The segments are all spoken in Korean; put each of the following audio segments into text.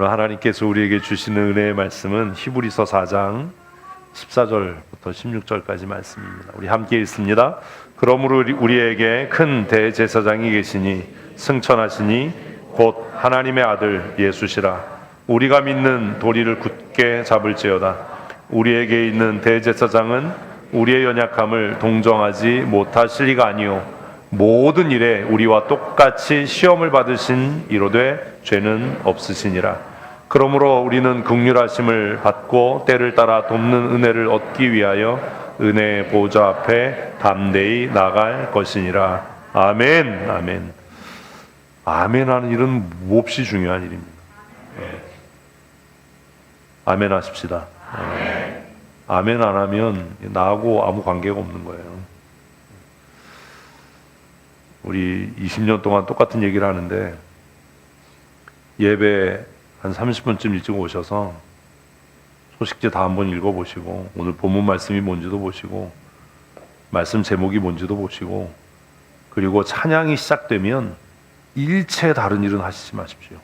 오늘 하나님께서 우리에게 주시는 은혜의 말씀은 히브리서 4장 14절부터 16절까지 말씀입니다. 우리 함께 읽습니다. 그러므로 우리에게 큰 대제사장이 계시니 승천하시니 곧 하나님의 아들 예수시라. 우리가 믿는 도리를 굳게 잡을지어다. 우리에게 있는 대제사장은 우리의 연약함을 동정하지 못하실 리가 아니요 모든 일에 우리와 똑같이 시험을 받으신 이로되 죄는 없으시니라. 그러므로 우리는 긍휼하심을 받고 때를 따라 돕는 은혜를 얻기 위하여 은혜의 보좌 앞에 담대히 나갈 것이니라. 아멘. 아멘. 아멘 하는 일은 몹시 중요한 일입니다. 아멘 하십시다. 아멘 안 하면 나하고 아무 관계가 없는 거예요. 우리 20년 동안 똑같은 얘기를 하는데 예배 한 30분쯤 일찍 오셔서 소식지 다 한번 읽어보시고 오늘 본문 말씀이 뭔지도 보시고 말씀 제목이 뭔지도 보시고 그리고 찬양이 시작되면 일체 다른 일은 하시지 마십시오.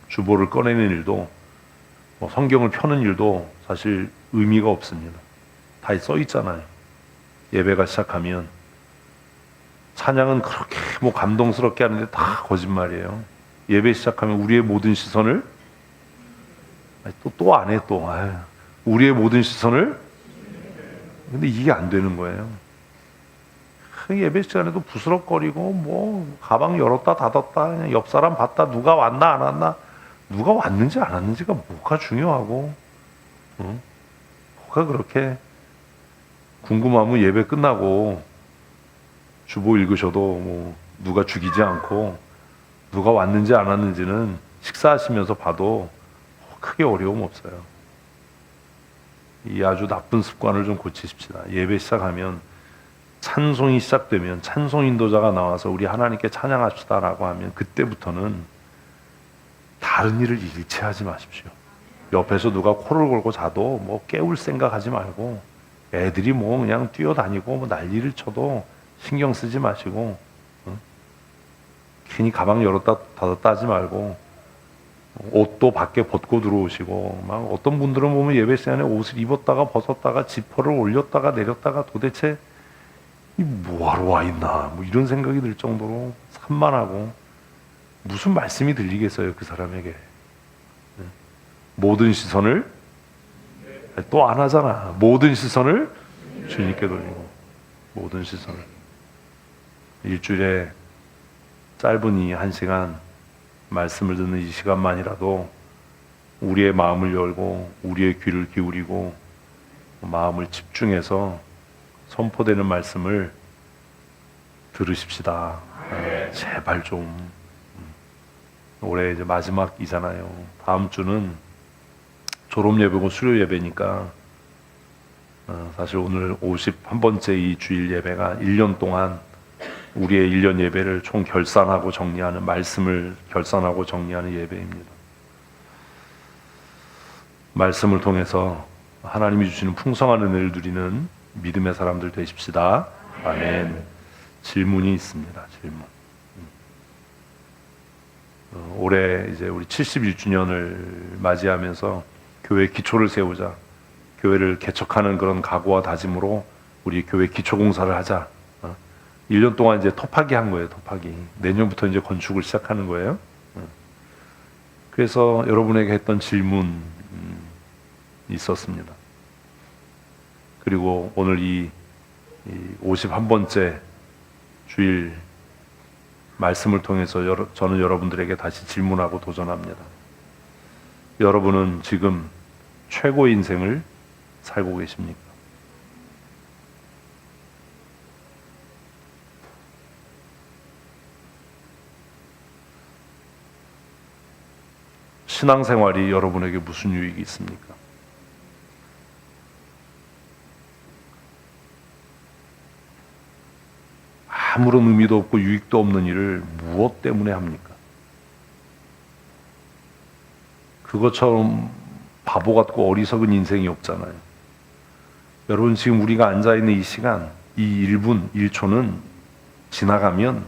주보를 꺼내는 일도 성경을 펴는 일도 사실 의미가 없습니다. 다 써 있잖아요. 예배가 시작하면 찬양은 그렇게 감동스럽게 하는데 다 거짓말이에요. 예배 시작하면 우리의 모든 시선을 또 안 해 또. 우리의 모든 시선을 근데 이게 안 되는 거예요. 예배 시간에도 부스럭거리고 가방 열었다 닫았다 그냥 옆 사람 봤다 누가 왔나 안 왔나 누가 왔는지 안 왔는지가 뭐가 중요하고 뭐가 그렇게 궁금하면 예배 끝나고 주보 읽으셔도 누가 죽이지 않고 누가 왔는지 안 왔는지는 식사하시면서 봐도 크게 어려움 없어요. 이 아주 나쁜 습관을 좀 고치십시다. 예배 시작하면 찬송이 시작되면 찬송 인도자가 나와서 우리 하나님께 찬양합시다라고 하면 그때부터는 다른 일을 일체하지 마십시오. 옆에서 누가 코를 골고 자도 깨울 생각하지 말고 애들이 그냥 뛰어다니고 난리를 쳐도 신경 쓰지 마시고 괜히 가방 열었다 닫았다 하지 말고 옷도 밖에 벗고 들어오시고 막 어떤 분들은 보면 예배 시간에 옷을 입었다가 벗었다가 지퍼를 올렸다가 내렸다가 도대체 이 뭐하러 와 있나 이런 생각이 들 정도로 산만하고 무슨 말씀이 들리겠어요 그 사람에게. 모든 시선을 또 안 하잖아. 모든 시선을 주님께 돌리고 모든 시선을 일주일에 짧은 이 1시간 말씀을 듣는 이 시간만이라도 우리의 마음을 열고 우리의 귀를 기울이고 마음을 집중해서 선포되는 말씀을 들으십시다. 제발 좀. 올해 이제 마지막이잖아요. 다음 주는 졸업 예배고 수료 예배니까 사실 오늘 51번째 이 주일 예배가 1년 동안 우리의 1년 예배를 총 결산하고 정리하는 말씀을 결산하고 정리하는 예배입니다. 말씀을 통해서 하나님이 주시는 풍성한 은혜를 누리는 믿음의 사람들 되십시다. 아멘. 질문이 있습니다. 질문. 올해 이제 우리 71주년을 맞이하면서 교회 기초를 세우자. 교회를 개척하는 그런 각오와 다짐으로 우리 교회 기초 공사를 하자. 1년 동안 이제 토파기 한 거예요. 토파기. 내년부터 이제 건축을 시작하는 거예요. 그래서 여러분에게 했던 질문이 있었습니다. 그리고 오늘 이 51번째 주일 말씀을 통해서 저는 여러분들에게 다시 질문하고 도전합니다. 여러분은 지금 최고의 인생을 살고 계십니까? 신앙생활이 여러분에게 무슨 유익이 있습니까? 아무런 의미도 없고 유익도 없는 일을 무엇 때문에 합니까? 그것처럼 바보 같고 어리석은 인생이 없잖아요. 여러분 지금 우리가 앉아있는 이 시간, 이 1분, 1초는 지나가면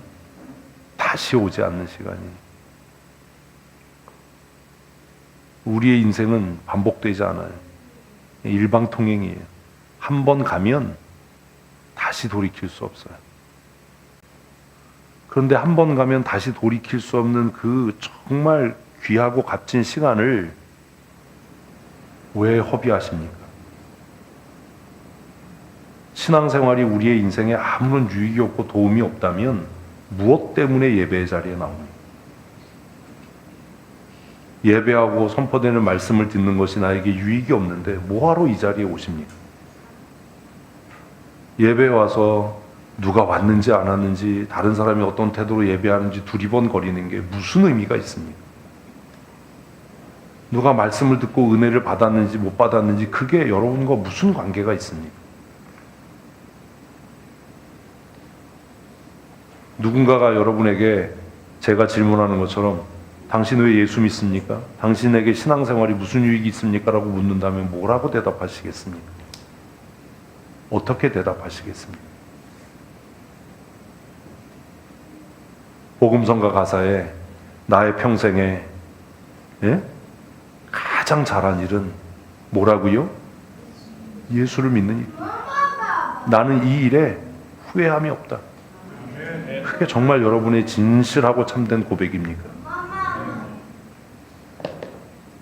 다시 오지 않는 시간이에요. 우리의 인생은 반복되지 않아요. 일방통행이에요. 한 번 가면 다시 돌이킬 수 없어요. 그런데 한 번 가면 다시 돌이킬 수 없는 그 정말 귀하고 값진 시간을 왜 허비하십니까? 신앙생활이 우리의 인생에 아무런 유익이 없고 도움이 없다면 무엇 때문에 예배의 자리에 나옵니까? 예배하고 선포되는 말씀을 듣는 것이 나에게 유익이 없는데 뭐하러 이 자리에 오십니까? 예배에 와서 누가 왔는지 안 왔는지, 다른 사람이 어떤 태도로 예배하는지 두리번거리는 게 무슨 의미가 있습니까? 누가 말씀을 듣고 은혜를 받았는지 못 받았는지 그게 여러분과 무슨 관계가 있습니까? 누군가가 여러분에게 제가 질문하는 것처럼 당신 왜 예수 믿습니까? 당신에게 신앙생활이 무슨 유익이 있습니까? 라고 묻는다면 뭐라고 대답하시겠습니까? 어떻게 대답하시겠습니까? 복음성가 가사에 나의 평생에 가장 잘한 일은 뭐라고요? 예수를 믿는 일. 나는 이 일에 후회함이 없다. 그게 정말 여러분의 진실하고 참된 고백입니까?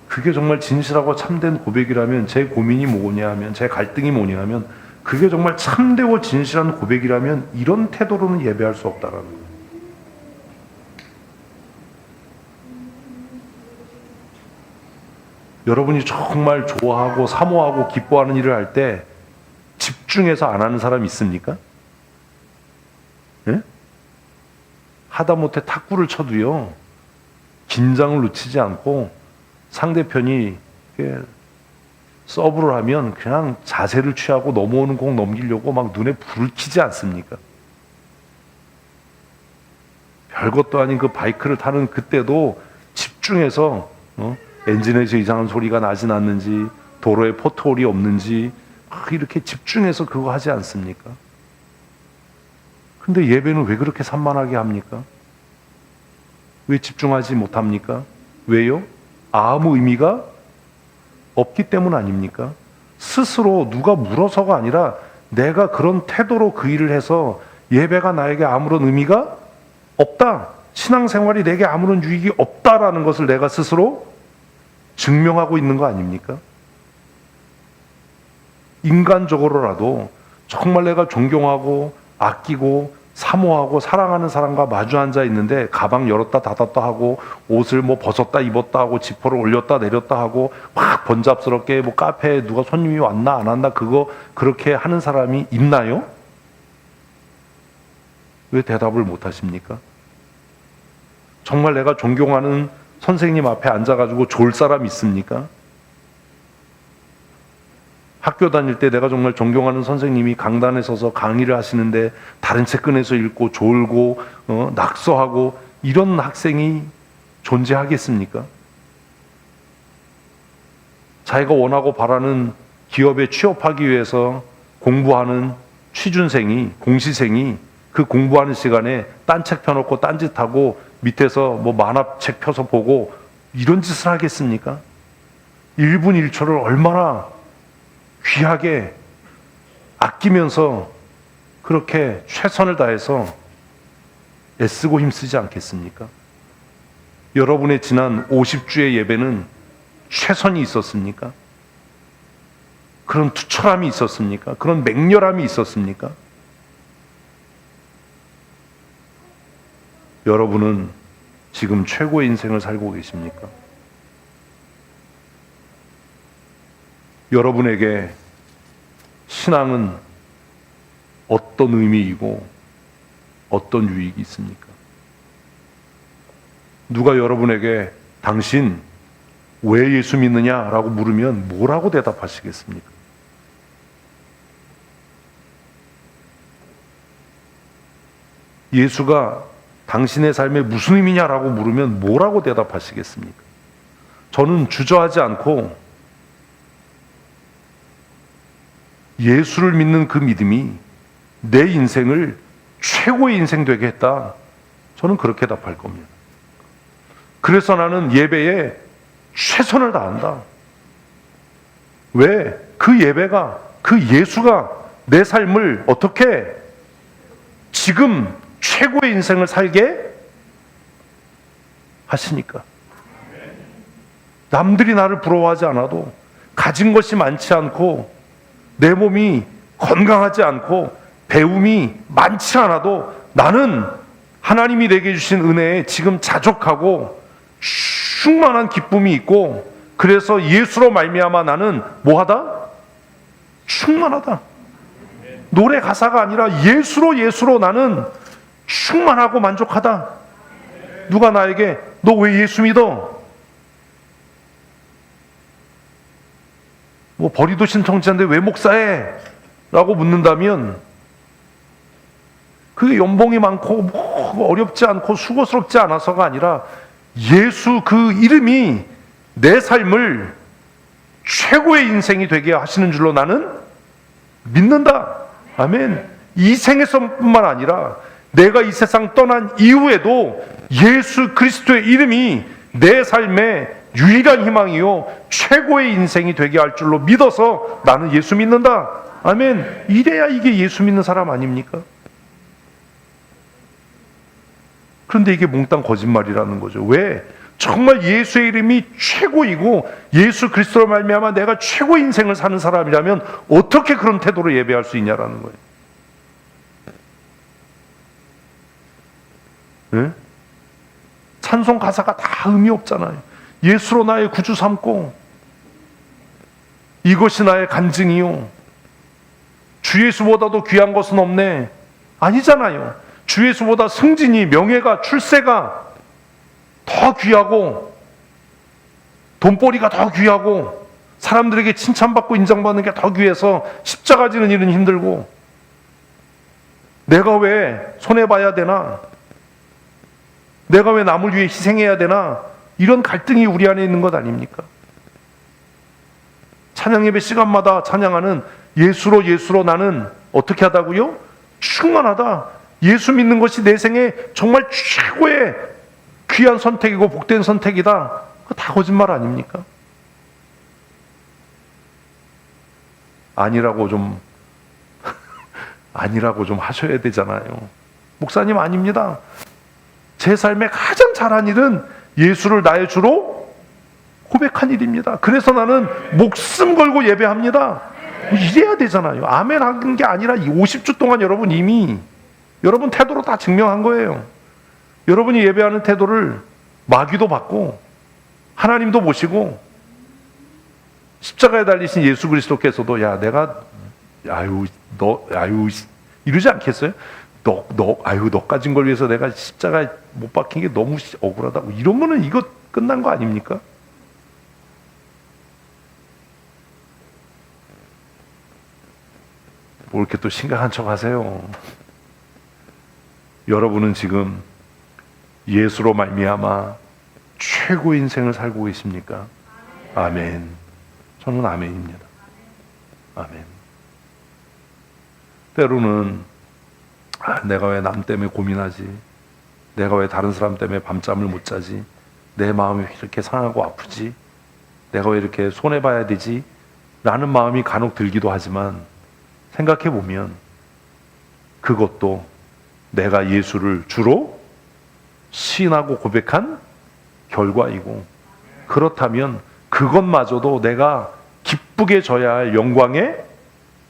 그게 정말 진실하고 참된 고백이라면, 제 고민이 뭐냐 하면, 제 갈등이 뭐냐 하면, 그게 정말 참되고 진실한 고백이라면 이런 태도로는 예배할 수 없다라는 거예요. 여러분이 정말 좋아하고 사모하고 기뻐하는 일을 할 때 집중해서 안 하는 사람 있습니까? 예? 하다못해 탁구를 쳐도요, 긴장을 놓치지 않고 상대편이 서브를 하면 그냥 자세를 취하고 넘어오는 공 넘기려고 막 눈에 불을 켜지 않습니까? 별것도 아닌 그 바이크를 타는 그때도 집중해서 엔진에서 이상한 소리가 나진 않는지, 도로에 포트홀이 없는지 이렇게 집중해서 그거 하지 않습니까? 근데 예배는 왜 그렇게 산만하게 합니까? 왜 집중하지 못합니까? 왜요? 아무 의미가 없기 때문 아닙니까? 스스로 누가 물어서가 아니라 내가 그런 태도로 그 일을 해서 예배가 나에게 아무런 의미가 없다, 신앙생활이 내게 아무런 유익이 없다라는 것을 내가 스스로 증명하고 있는 거 아닙니까? 인간적으로라도 정말 내가 존경하고 아끼고 사모하고 사랑하는 사람과 마주 앉아 있는데 가방 열었다 닫았다 하고 옷을 뭐 벗었다 입었다 하고 지퍼를 올렸다 내렸다 하고 막 번잡스럽게 뭐 카페에 누가 손님이 왔나 안 왔나 그거 그렇게 하는 사람이 있나요? 왜 대답을 못 하십니까? 정말 내가 존경하는 선생님 앞에 앉아가지고 졸 사람 있습니까? 학교 다닐 때 내가 정말 존경하는 선생님이 강단에 서서 강의를 하시는데 다른 책 꺼내서 읽고 졸고 낙서하고 이런 학생이 존재하겠습니까? 자기가 원하고 바라는 기업에 취업하기 위해서 공부하는 취준생이, 공시생이 그 공부하는 시간에 딴 책 펴놓고 딴짓하고 밑에서 뭐 만화책 펴서 보고 이런 짓을 하겠습니까? 1분 1초를 얼마나 귀하게 아끼면서 그렇게 최선을 다해서 애쓰고 힘쓰지 않겠습니까? 여러분의 지난 50주의 예배는 최선이 있었습니까? 그런 투철함이 있었습니까? 그런 맹렬함이 있었습니까? 여러분은 지금 최고의 인생을 살고 계십니까? 여러분에게 신앙은 어떤 의미이고 어떤 유익이 있습니까? 누가 여러분에게 당신 왜 예수 믿느냐라고 물으면 뭐라고 대답하시겠습니까? 예수가 당신의 삶에 무슨 의미냐라고 물으면 뭐라고 대답하시겠습니까? 저는 주저하지 않고 예수를 믿는 그 믿음이 내 인생을 최고의 인생 되게 했다, 저는 그렇게 답할 겁니다. 그래서 나는 예배에 최선을 다한다. 왜? 그 예배가, 그 예수가 내 삶을 어떻게 지금 최고의 인생을 살게 하시니까. 남들이 나를 부러워하지 않아도, 가진 것이 많지 않고 내 몸이 건강하지 않고 배움이 많지 않아도 나는 하나님이 내게 주신 은혜에 지금 자족하고 충만한 기쁨이 있고, 그래서 예수로 말미암아 나는 뭐하다? 충만하다. 노래 가사가 아니라 예수로 나는 충만하고 만족하다. 누가 나에게 너 왜 예수 믿어? 뭐 버리도 신청자인데 왜 목사해? 라고 묻는다면 그게 연봉이 많고 뭐 어렵지 않고 수고스럽지 않아서가 아니라 예수 그 이름이 내 삶을 최고의 인생이 되게 하시는 줄로 나는 믿는다. 아멘. 이 생에서뿐만 아니라 내가 이 세상 떠난 이후에도 예수 그리스도의 이름이 내 삶의 유일한 희망이요 최고의 인생이 되게 할 줄로 믿어서 나는 예수 믿는다. 아멘. 이래야 이게 예수 믿는 사람 아닙니까? 그런데 이게 몽땅 거짓말이라는 거죠. 왜? 정말 예수의 이름이 최고이고 예수 그리스도로 말미암아 내가 최고의 인생을 사는 사람이라면 어떻게 그런 태도로 예배할 수 있냐라는 거예요. 네? 찬송 가사가 다 의미 없잖아요. 예수로 나의 구주 삼고 이것이 나의 간증이요 주 예수보다도 귀한 것은 없네. 아니잖아요. 주 예수보다 승진이, 명예가, 출세가 더 귀하고 돈벌이가 더 귀하고 사람들에게 칭찬받고 인정받는 게 더 귀해서 십자가 지는 일은 힘들고 내가 왜 손해봐야 되나? 내가 왜 남을 위해 희생해야 되나? 이런 갈등이 우리 안에 있는 것 아닙니까? 찬양 예배 시간마다 찬양하는 예수로 나는 어떻게 하다고요? 충만하다. 예수 믿는 것이 내 생에 정말 최고의 귀한 선택이고 복된 선택이다. 그거 다 거짓말 아닙니까? 아니라고 좀 하셔야 되잖아요. 목사님 아닙니다. 제 삶에 가장 잘한 일은 예수를 나의 주로 고백한 일입니다. 그래서 나는 목숨 걸고 예배합니다. 이래야 되잖아요. 아멘 하는 게 아니라 50주 동안 여러분 이미 여러분 태도로 다 증명한 거예요. 여러분이 예배하는 태도를 마귀도 받고 하나님도 보시고 십자가에 달리신 예수 그리스도께서도 야 내가 이러지 않겠어요? 너 가진 걸 위해서 내가 십자가에 못 박힌 게 너무 억울하다고 이러면은 이거 끝난 거 아닙니까? 뭐 이렇게 또 심각한 척 하세요. 여러분은 지금 예수로 말미암아 최고의 인생을 살고 계십니까? 아멘. 저는 아멘입니다. 아멘. 때로는 내가 왜 남 때문에 고민하지? 내가 왜 다른 사람 때문에 밤잠을 못 자지? 내 마음이 왜 이렇게 상하고 아프지? 내가 왜 이렇게 손해봐야 되지? 라는 마음이 간혹 들기도 하지만 생각해보면 그것도 내가 예수를 주로 시인하고 고백한 결과이고, 그렇다면 그것마저도 내가 기쁘게 져야 할 영광의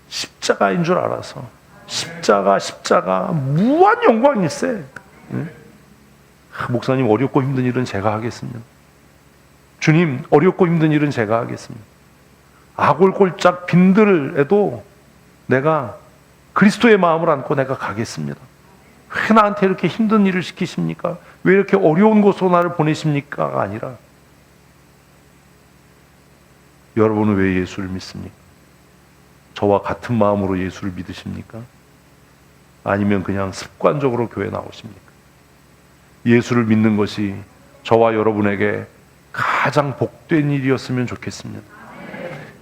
십자가인 줄 알아서 십자가 무한 영광일세. 목사님 어렵고 힘든 일은 제가 하겠습니다. 주님 어렵고 힘든 일은 제가 하겠습니다. 아골골짝 빈들에도 내가 그리스도의 마음을 안고 내가 가겠습니다. 왜 나한테 이렇게 힘든 일을 시키십니까? 왜 이렇게 어려운 곳으로 나를 보내십니까?가 아니라 여러분은 왜 예수를 믿습니까? 저와 같은 마음으로 예수를 믿으십니까? 아니면 그냥 습관적으로 교회 나오십니까? 예수를 믿는 것이 저와 여러분에게 가장 복된 일이었으면 좋겠습니다.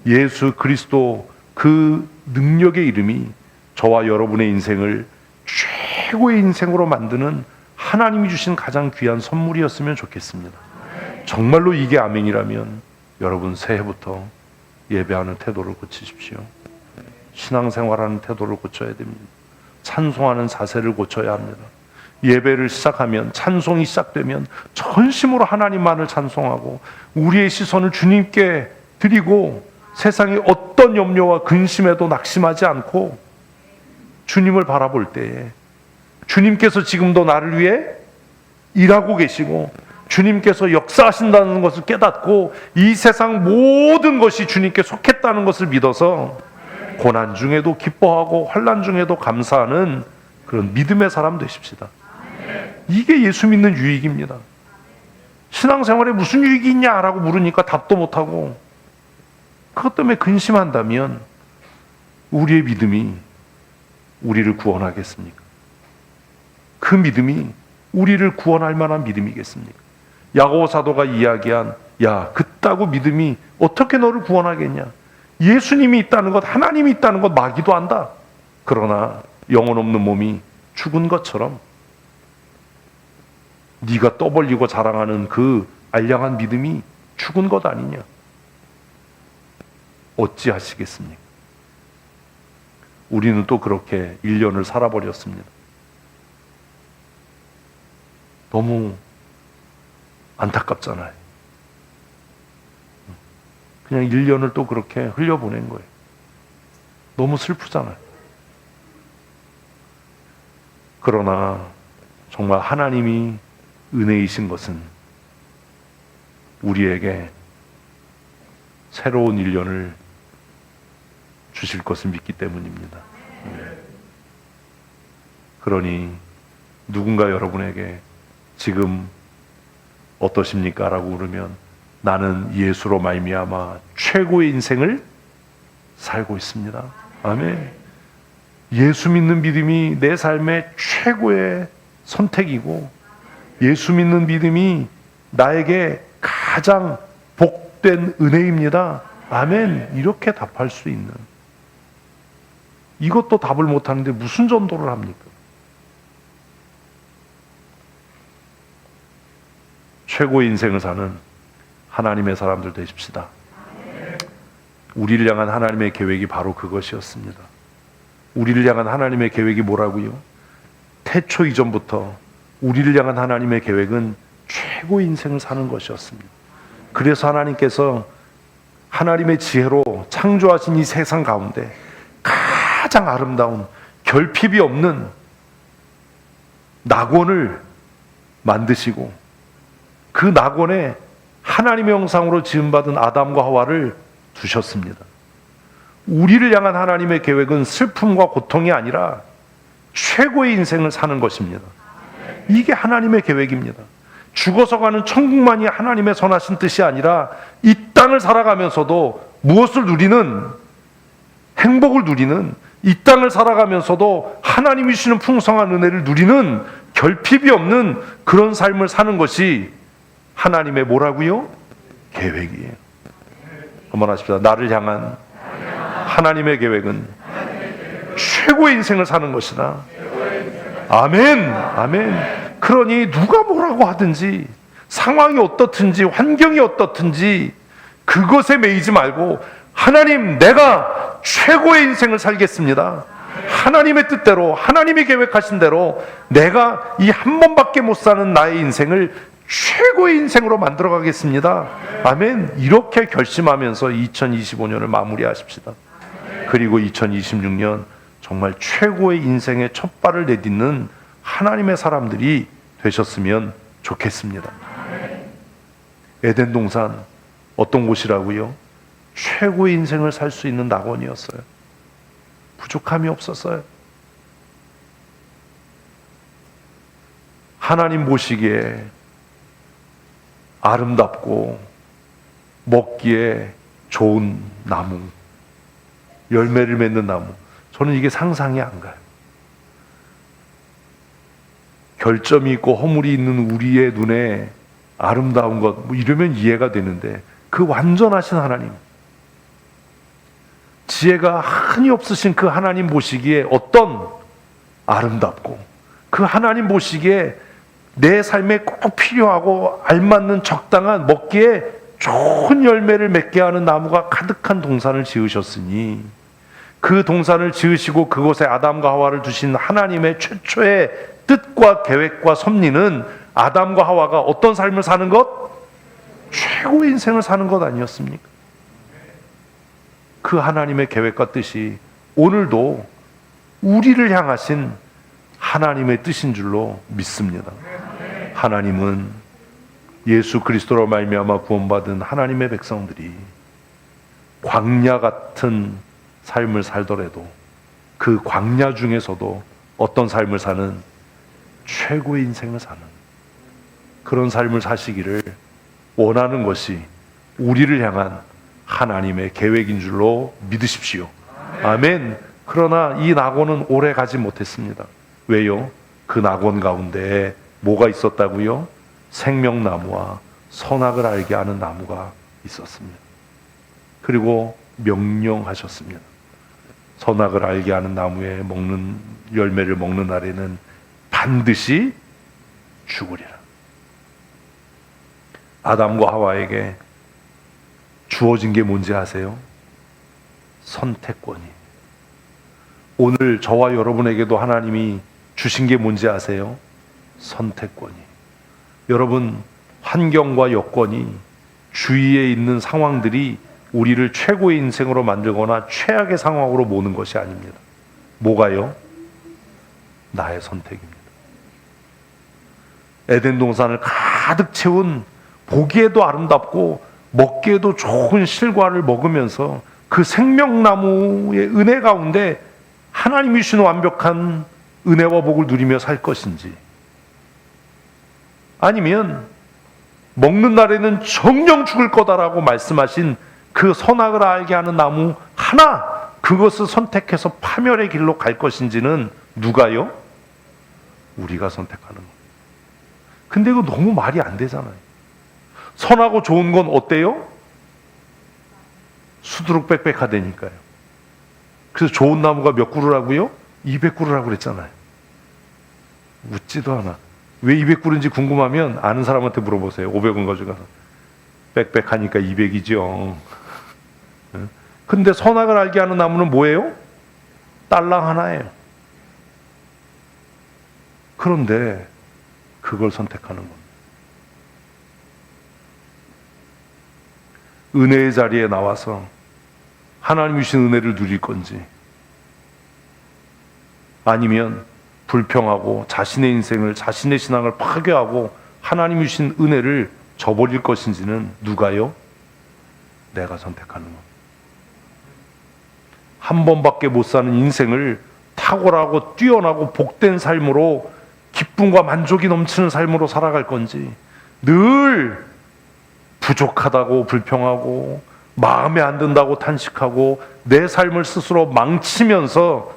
예수 그리스도 그 능력의 이름이 저와 여러분의 인생을 최고의 인생으로 만드는 하나님이 주신 가장 귀한 선물이었으면 좋겠습니다. 정말로 이게 아멘이라면 여러분 새해부터 예배하는 태도를 고치십시오. 신앙생활하는 태도를 고쳐야 됩니다. 찬송하는 자세를 고쳐야 합니다. 예배를 시작하면, 찬송이 시작되면 전심으로 하나님만을 찬송하고 우리의 시선을 주님께 드리고 세상의 어떤 염려와 근심에도 낙심하지 않고 주님을 바라볼 때에 주님께서 지금도 나를 위해 일하고 계시고 주님께서 역사하신다는 것을 깨닫고 이 세상 모든 것이 주님께 속했다는 것을 믿어서 고난 중에도 기뻐하고 환난 중에도 감사하는 그런 믿음의 사람 되십시다. 이게 예수 믿는 유익입니다. 신앙생활에 무슨 유익이 있냐라고 물으니까 답도 못하고 그것 때문에 근심한다면 우리의 믿음이 우리를 구원하겠습니까? 그 믿음이 우리를 구원할 만한 믿음이겠습니까? 야고보 사도가 이야기한 그따구 믿음이 어떻게 너를 구원하겠냐? 예수님이 있다는 것, 하나님이 있다는 것 마귀도 안다. 그러나 영혼 없는 몸이 죽은 것처럼 네가 떠벌리고 자랑하는 그 알량한 믿음이 죽은 것 아니냐? 어찌하시겠습니까? 우리는 또 그렇게 1년을 살아버렸습니다. 너무 안타깝잖아요. 그냥 1년을 또 그렇게 흘려보낸 거예요. 너무 슬프잖아요. 그러나 정말 하나님이 은혜이신 것은 우리에게 새로운 1년을 주실 것을 믿기 때문입니다. 그러니 누군가 여러분에게 지금 어떠십니까? 라고 물으면 나는 예수로 말미암아 최고의 인생을 살고 있습니다. 아멘. 예수 믿는 믿음이 내 삶의 최고의 선택이고 예수 믿는 믿음이 나에게 가장 복된 은혜입니다. 아멘. 이렇게 답할 수 있는, 이것도 답을 못하는데 무슨 전도를 합니까? 최고의 인생을 사는 하나님의 사람들 되십시다. 우리를 향한 하나님의 계획이 바로 그것이었습니다. 우리를 향한 하나님의 계획이 뭐라고요? 태초 이전부터 우리를 향한 하나님의 계획은 최고의 인생을 사는 것이었습니다. 그래서 하나님께서 하나님의 지혜로 창조하신 이 세상 가운데 가장 아름다운 결핍이 없는 낙원을 만드시고 그 낙원에 하나님의 형상으로 지음받은 아담과 하와를 두셨습니다. 우리를 향한 하나님의 계획은 슬픔과 고통이 아니라 최고의 인생을 사는 것입니다. 이게 하나님의 계획입니다. 죽어서 가는 천국만이 하나님의 선하신 뜻이 아니라 이 땅을 살아가면서도 무엇을 누리는, 행복을 누리는, 이 땅을 살아가면서도 하나님이 주시는 풍성한 은혜를 누리는 결핍이 없는 그런 삶을 사는 것이 하나님의 뭐라고요? 계획이에요. 한번 하십시다. 나를 향한 하나님의 계획은 최고의 인생을 사는 것이다. 아멘. 아멘. 그러니 누가 뭐라고 하든지, 상황이 어떻든지, 환경이 어떻든지 그것에 매이지 말고 하나님, 내가 최고의 인생을 살겠습니다. 하나님의 뜻대로, 하나님이 계획하신 대로 내가 이 한 번밖에 못 사는 나의 인생을 최고의 인생으로 만들어 가겠습니다. 아멘. 이렇게 결심하면서 2025년을 마무리하십시다. 그리고 2026년 정말 최고의 인생의 첫 발을 내딛는 하나님의 사람들이 되셨으면 좋겠습니다. 에덴 동산 어떤 곳이라고요? 최고의 인생을 살 수 있는 낙원이었어요. 부족함이 없었어요. 하나님 보시기에 아름답고 먹기에 좋은 나무, 열매를 맺는 나무, 저는 이게 상상이 안 가요. 결점이 있고 허물이 있는 우리의 눈에 아름다운 것, 뭐 이러면 이해가 되는데 그 완전하신 하나님, 지혜가 한이 없으신 그 하나님 보시기에 어떤 아름답고 그 하나님 보시기에 내 삶에 꼭 필요하고 알맞는 적당한 먹기에 좋은 열매를 맺게 하는 나무가 가득한 동산을 지으셨으니 그 동산을 지으시고 그곳에 아담과 하와를 두신 하나님의 최초의 뜻과 계획과 섭리는 아담과 하와가 어떤 삶을 사는 것? 최고의 인생을 사는 것 아니었습니까? 그 하나님의 계획과 뜻이 오늘도 우리를 향하신 하나님의 뜻인 줄로 믿습니다. 하나님은 예수 그리스도로 말미암아 구원받은 하나님의 백성들이 광야 같은 삶을 살더라도 그 광야 중에서도 어떤 삶을 사는 최고의 인생을 사는 그런 삶을 사시기를 원하는 것이 우리를 향한 하나님의 계획인 줄로 믿으십시오. 아멘. 그러나 이 낙원은 오래 가지 못했습니다. 왜요? 그 낙원 가운데 뭐가 있었다고요? 생명나무와 선악을 알게 하는 나무가 있었습니다. 그리고 명령하셨습니다. 선악을 알게 하는 나무에 먹는 열매를 먹는 날에는 반드시 죽으리라. 아담과 하와에게 주어진 게 뭔지 아세요? 선택권이. 오늘 저와 여러분에게도 하나님이 주신 게 뭔지 아세요? 선택권이. 여러분, 환경과 여건이 주위에 있는 상황들이 우리를 최고의 인생으로 만들거나 최악의 상황으로 모는 것이 아닙니다. 뭐가요? 나의 선택입니다. 에덴 동산을 가득 채운 보기에도 아름답고 먹기에도 좋은 실과를 먹으면서 그 생명나무의 은혜 가운데 하나님이 주신 완벽한 은혜와 복을 누리며 살 것인지, 아니면 먹는 날에는 정령 죽을 거다라고 말씀하신 그 선악을 알게 하는 나무 하나, 그것을 선택해서 파멸의 길로 갈 것인지는 누가요? 우리가 선택하는 거. 근데 이거 너무 말이 안 되잖아요. 선하고 좋은 건 어때요? 수두룩빽빽하다니까요. 그래서 좋은 나무가 몇 그루라고요? 200그루라고 그랬잖아요. 묻지도 않아. 왜 200그루인지 궁금하면 아는 사람한테 물어보세요. 500원 가져가서. 빽빽하니까 200이죠. 근데 선악을 알게 하는 나무는 뭐예요? 딸랑 하나예요. 그런데 그걸 선택하는 겁니다. 은혜의 자리에 나와서 하나님이 주신 은혜를 누릴 건지, 아니면 불평하고 자신의 인생을, 자신의 신앙을 파괴하고 하나님이 주신 은혜를 저버릴 것인지는 누가요? 내가 선택하는 것. 한 번밖에 못 사는 인생을 탁월하고 뛰어나고 복된 삶으로, 기쁨과 만족이 넘치는 삶으로 살아갈 건지, 늘 부족하다고 불평하고 마음에 안 든다고 탄식하고 내 삶을 스스로 망치면서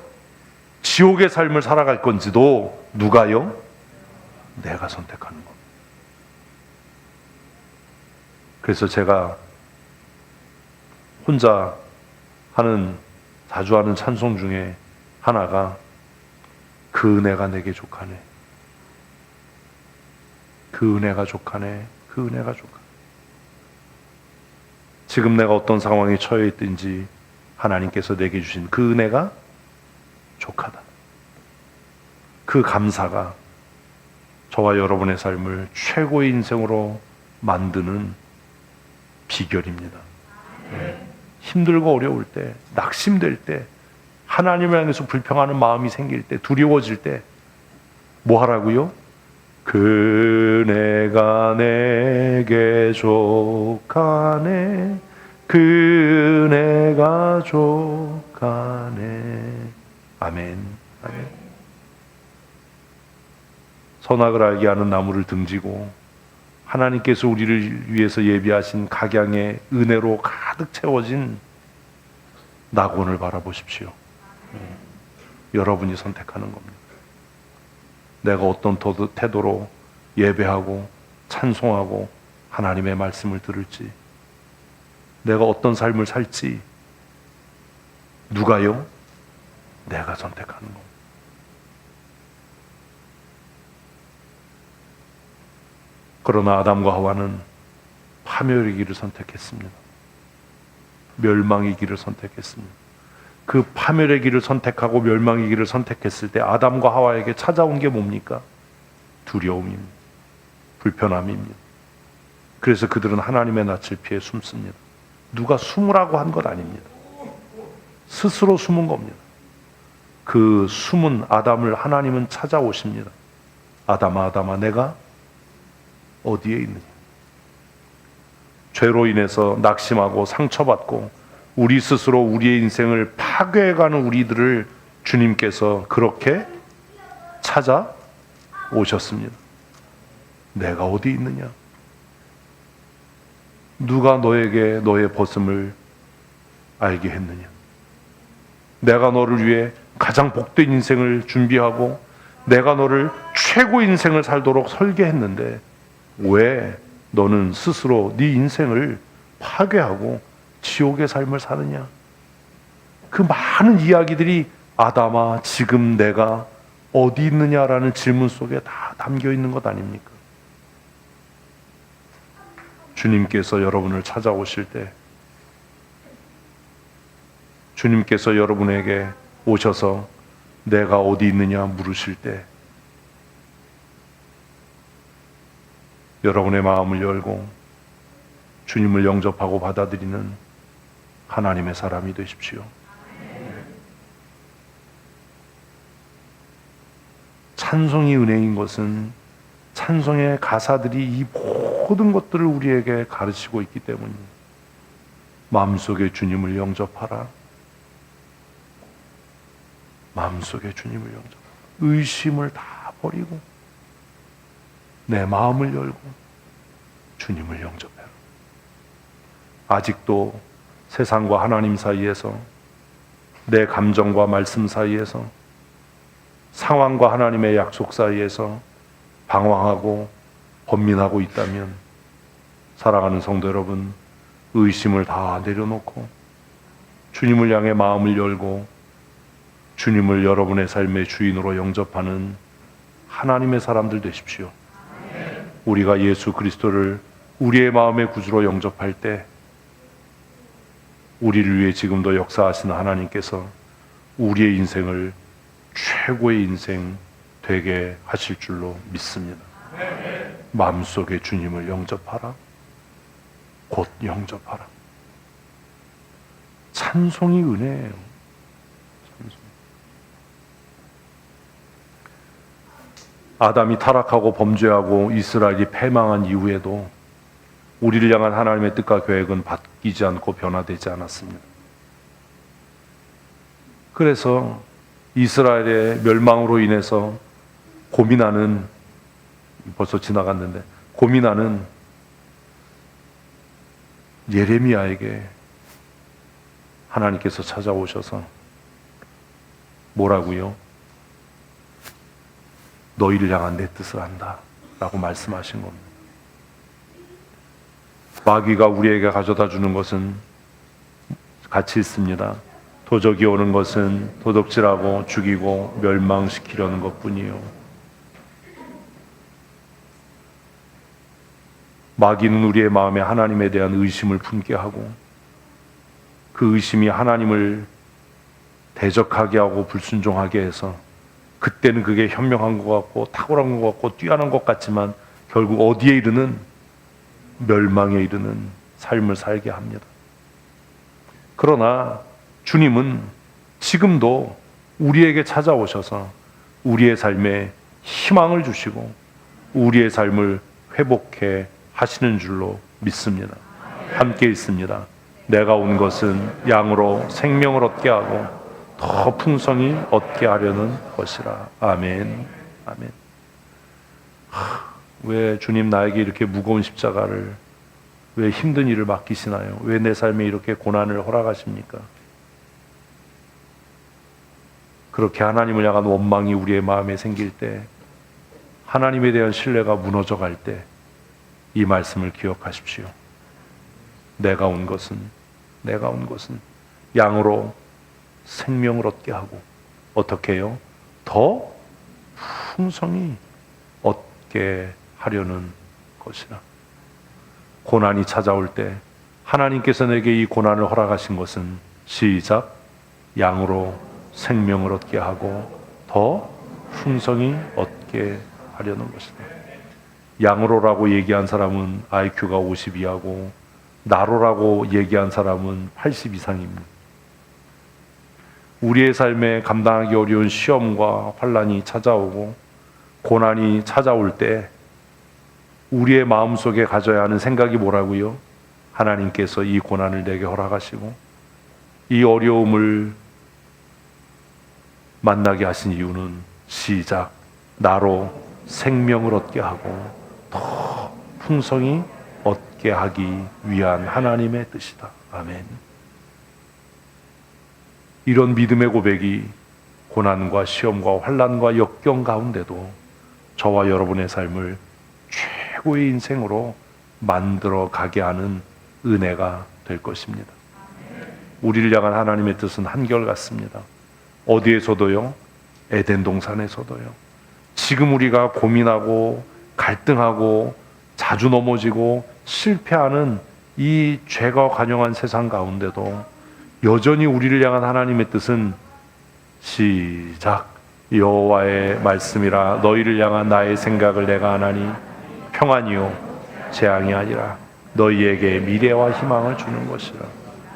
지옥의 삶을 살아갈 건지도 누가요? 내가 선택하는 겁니다. 그래서 제가 혼자 자주 하는 찬송 중에 하나가 그 은혜가 내게 족하네. 그 은혜가 족하네. 그 은혜가 족하네. 지금 내가 어떤 상황에 처해 있든지 하나님께서 내게 주신 그 은혜가 족하다. 그 감사가 저와 여러분의 삶을 최고의 인생으로 만드는 비결입니다. 힘들고 어려울 때, 낙심될 때, 하나님을 향해서 불평하는 마음이 생길 때, 두려워질 때 뭐 하라고요? 그 은혜가 내게 족하네. 그 은혜가 족하네. 아멘. 아멘. 선악을 알게 하는 나무를 등지고 하나님께서 우리를 위해서 예비하신 각양의 은혜로 가득 채워진 낙원을 바라보십시오. 여러분이 선택하는 겁니다. 내가 어떤 태도로 예배하고 찬송하고 하나님의 말씀을 들을지, 내가 어떤 삶을 살지 누가요? 내가 선택하는 겁니다. 그러나 아담과 하와는 파멸의 길을 선택했습니다. 멸망의 길을 선택했습니다. 그 파멸의 길을 선택하고 멸망의 길을 선택했을 때 아담과 하와에게 찾아온 게 뭡니까? 두려움입니다. 불편함입니다. 그래서 그들은 하나님의 낯을 피해 숨습니다. 누가 숨으라고 한 것 아닙니다. 스스로 숨은 겁니다. 그 숨은 아담을 하나님은 찾아오십니다. 아담아, 아담아, 내가 어디에 있느냐? 죄로 인해서 낙심하고 상처받고 우리 스스로 우리의 인생을 파괴해가는 우리들을 주님께서 그렇게 찾아오셨습니다. 내가 어디 있느냐? 누가 너에게 너의 벗음을 알게 했느냐? 내가 너를 위해 가장 복된 인생을 준비하고 내가 너를 최고의 인생을 살도록 설계했는데 왜 너는 스스로 네 인생을 파괴하고 지옥의 삶을 사느냐? 그 많은 이야기들이 아담아, 지금 내가 어디 있느냐라는 질문 속에 다 담겨 있는 것 아닙니까? 주님께서 여러분을 찾아오실 때, 주님께서 여러분에게 오셔서 내가 어디 있느냐 물으실 때, 여러분의 마음을 열고 주님을 영접하고 받아들이는 하나님의 사람이 되십시오. 찬송이 은혜인 것은 찬송의 가사들이 이 모든 것들을 우리에게 가르치고 있기 때문입니다. 마음속에 주님을 영접하라. 마음속에 주님을 영접하라. 의심을 다 버리고 내 마음을 열고 주님을 영접해라. 아직도 세상과 하나님 사이에서, 내 감정과 말씀 사이에서, 상황과 하나님의 약속 사이에서 방황하고 번민하고 있다면, 사랑하는 성도 여러분, 의심을 다 내려놓고 주님을 향해 마음을 열고 주님을 여러분의 삶의 주인으로 영접하는 하나님의 사람들 되십시오. 우리가 예수 그리스도를 우리의 마음의 구주로 영접할 때 우리를 위해 지금도 역사하시는 하나님께서 우리의 인생을 최고의 인생 되게 하실 줄로 믿습니다. 마음속에 주님을 영접하라. 곧 영접하라. 찬송이 은혜예요. 찬송. 아담이 타락하고 범죄하고 이스라엘이 패망한 이후에도 우리를 향한 하나님의 뜻과 계획은 바뀌지 않고 변화되지 않았습니다. 그래서 이스라엘의 멸망으로 인해서 고민하는, 벌써 지나갔는데 고민하는 예레미야에게 하나님께서 찾아오셔서 뭐라고요? 너희를 향한 내 뜻을 안다 라고 말씀하신 겁니다. 마귀가 우리에게 가져다 주는 것은 같이 있습니다. 도적이 오는 것은 도둑질하고 죽이고 멸망시키려는 것뿐이요. 마귀는 우리의 마음에 하나님에 대한 의심을 품게 하고 그 의심이 하나님을 대적하게 하고 불순종하게 해서 그때는 그게 현명한 것 같고 탁월한 것 같고 뛰어난 것 같지만 결국 어디에 이르는 멸망에 이르는 삶을 살게 합니다. 그러나 주님은 지금도 우리에게 찾아오셔서 우리의 삶에 희망을 주시고 우리의 삶을 회복해 하시는 줄로 믿습니다. 함께 있습니다. 내가 온 것은 양으로 생명을 얻게 하고 더 풍성히 얻게 하려는 것이라. 아멘. 아멘. 왜 주님 나에게 이렇게 무거운 십자가를, 왜 힘든 일을 맡기시나요? 왜 내 삶에 이렇게 고난을 허락하십니까? 그렇게 하나님을 향한 원망이 우리의 마음에 생길 때, 하나님에 대한 신뢰가 무너져 갈 때 이 말씀을 기억하십시오. 내가 온 것은 양으로 생명을 얻게 하고 어떻게 해요? 더 풍성히 얻게 하려는 것이라. 고난이 찾아올 때 하나님께서 내게 이 고난을 허락하신 것은 시작, 양으로 생명을 얻게 하고 더 풍성히 얻게 하려는 것이다. 양으로라고 얘기한 사람은 IQ가 50 이하고 나로라고 얘기한 사람은 80 이상입니다. 우리의 삶에 감당하기 어려운 시험과 환난이 찾아오고 고난이 찾아올 때 우리의 마음속에 가져야 하는 생각이 뭐라고요? 하나님께서 이 고난을 내게 허락하시고 이 어려움을 만나게 하신 이유는 시작, 나로 생명을 얻게 하고 더 풍성히 얻게 하기 위한 하나님의 뜻이다. 아멘. 이런 믿음의 고백이 고난과 시험과 환난과 역경 가운데도 저와 여러분의 삶을 최고의 인생으로 만들어 가게 하는 은혜가 될 것입니다. 우리를 향한 하나님의 뜻은 한결같습니다. 어디에서도요? 에덴 동산에서도요. 지금 우리가 고민하고 갈등하고 자주 넘어지고 실패하는 이 죄가 관영한 세상 가운데도 여전히 우리를 향한 하나님의 뜻은 시작, 여호와의 말씀이라 너희를 향한 나의 생각을 내가 하나니 평안이요 재앙이 아니라 너희에게 미래와 희망을 주는 것이라.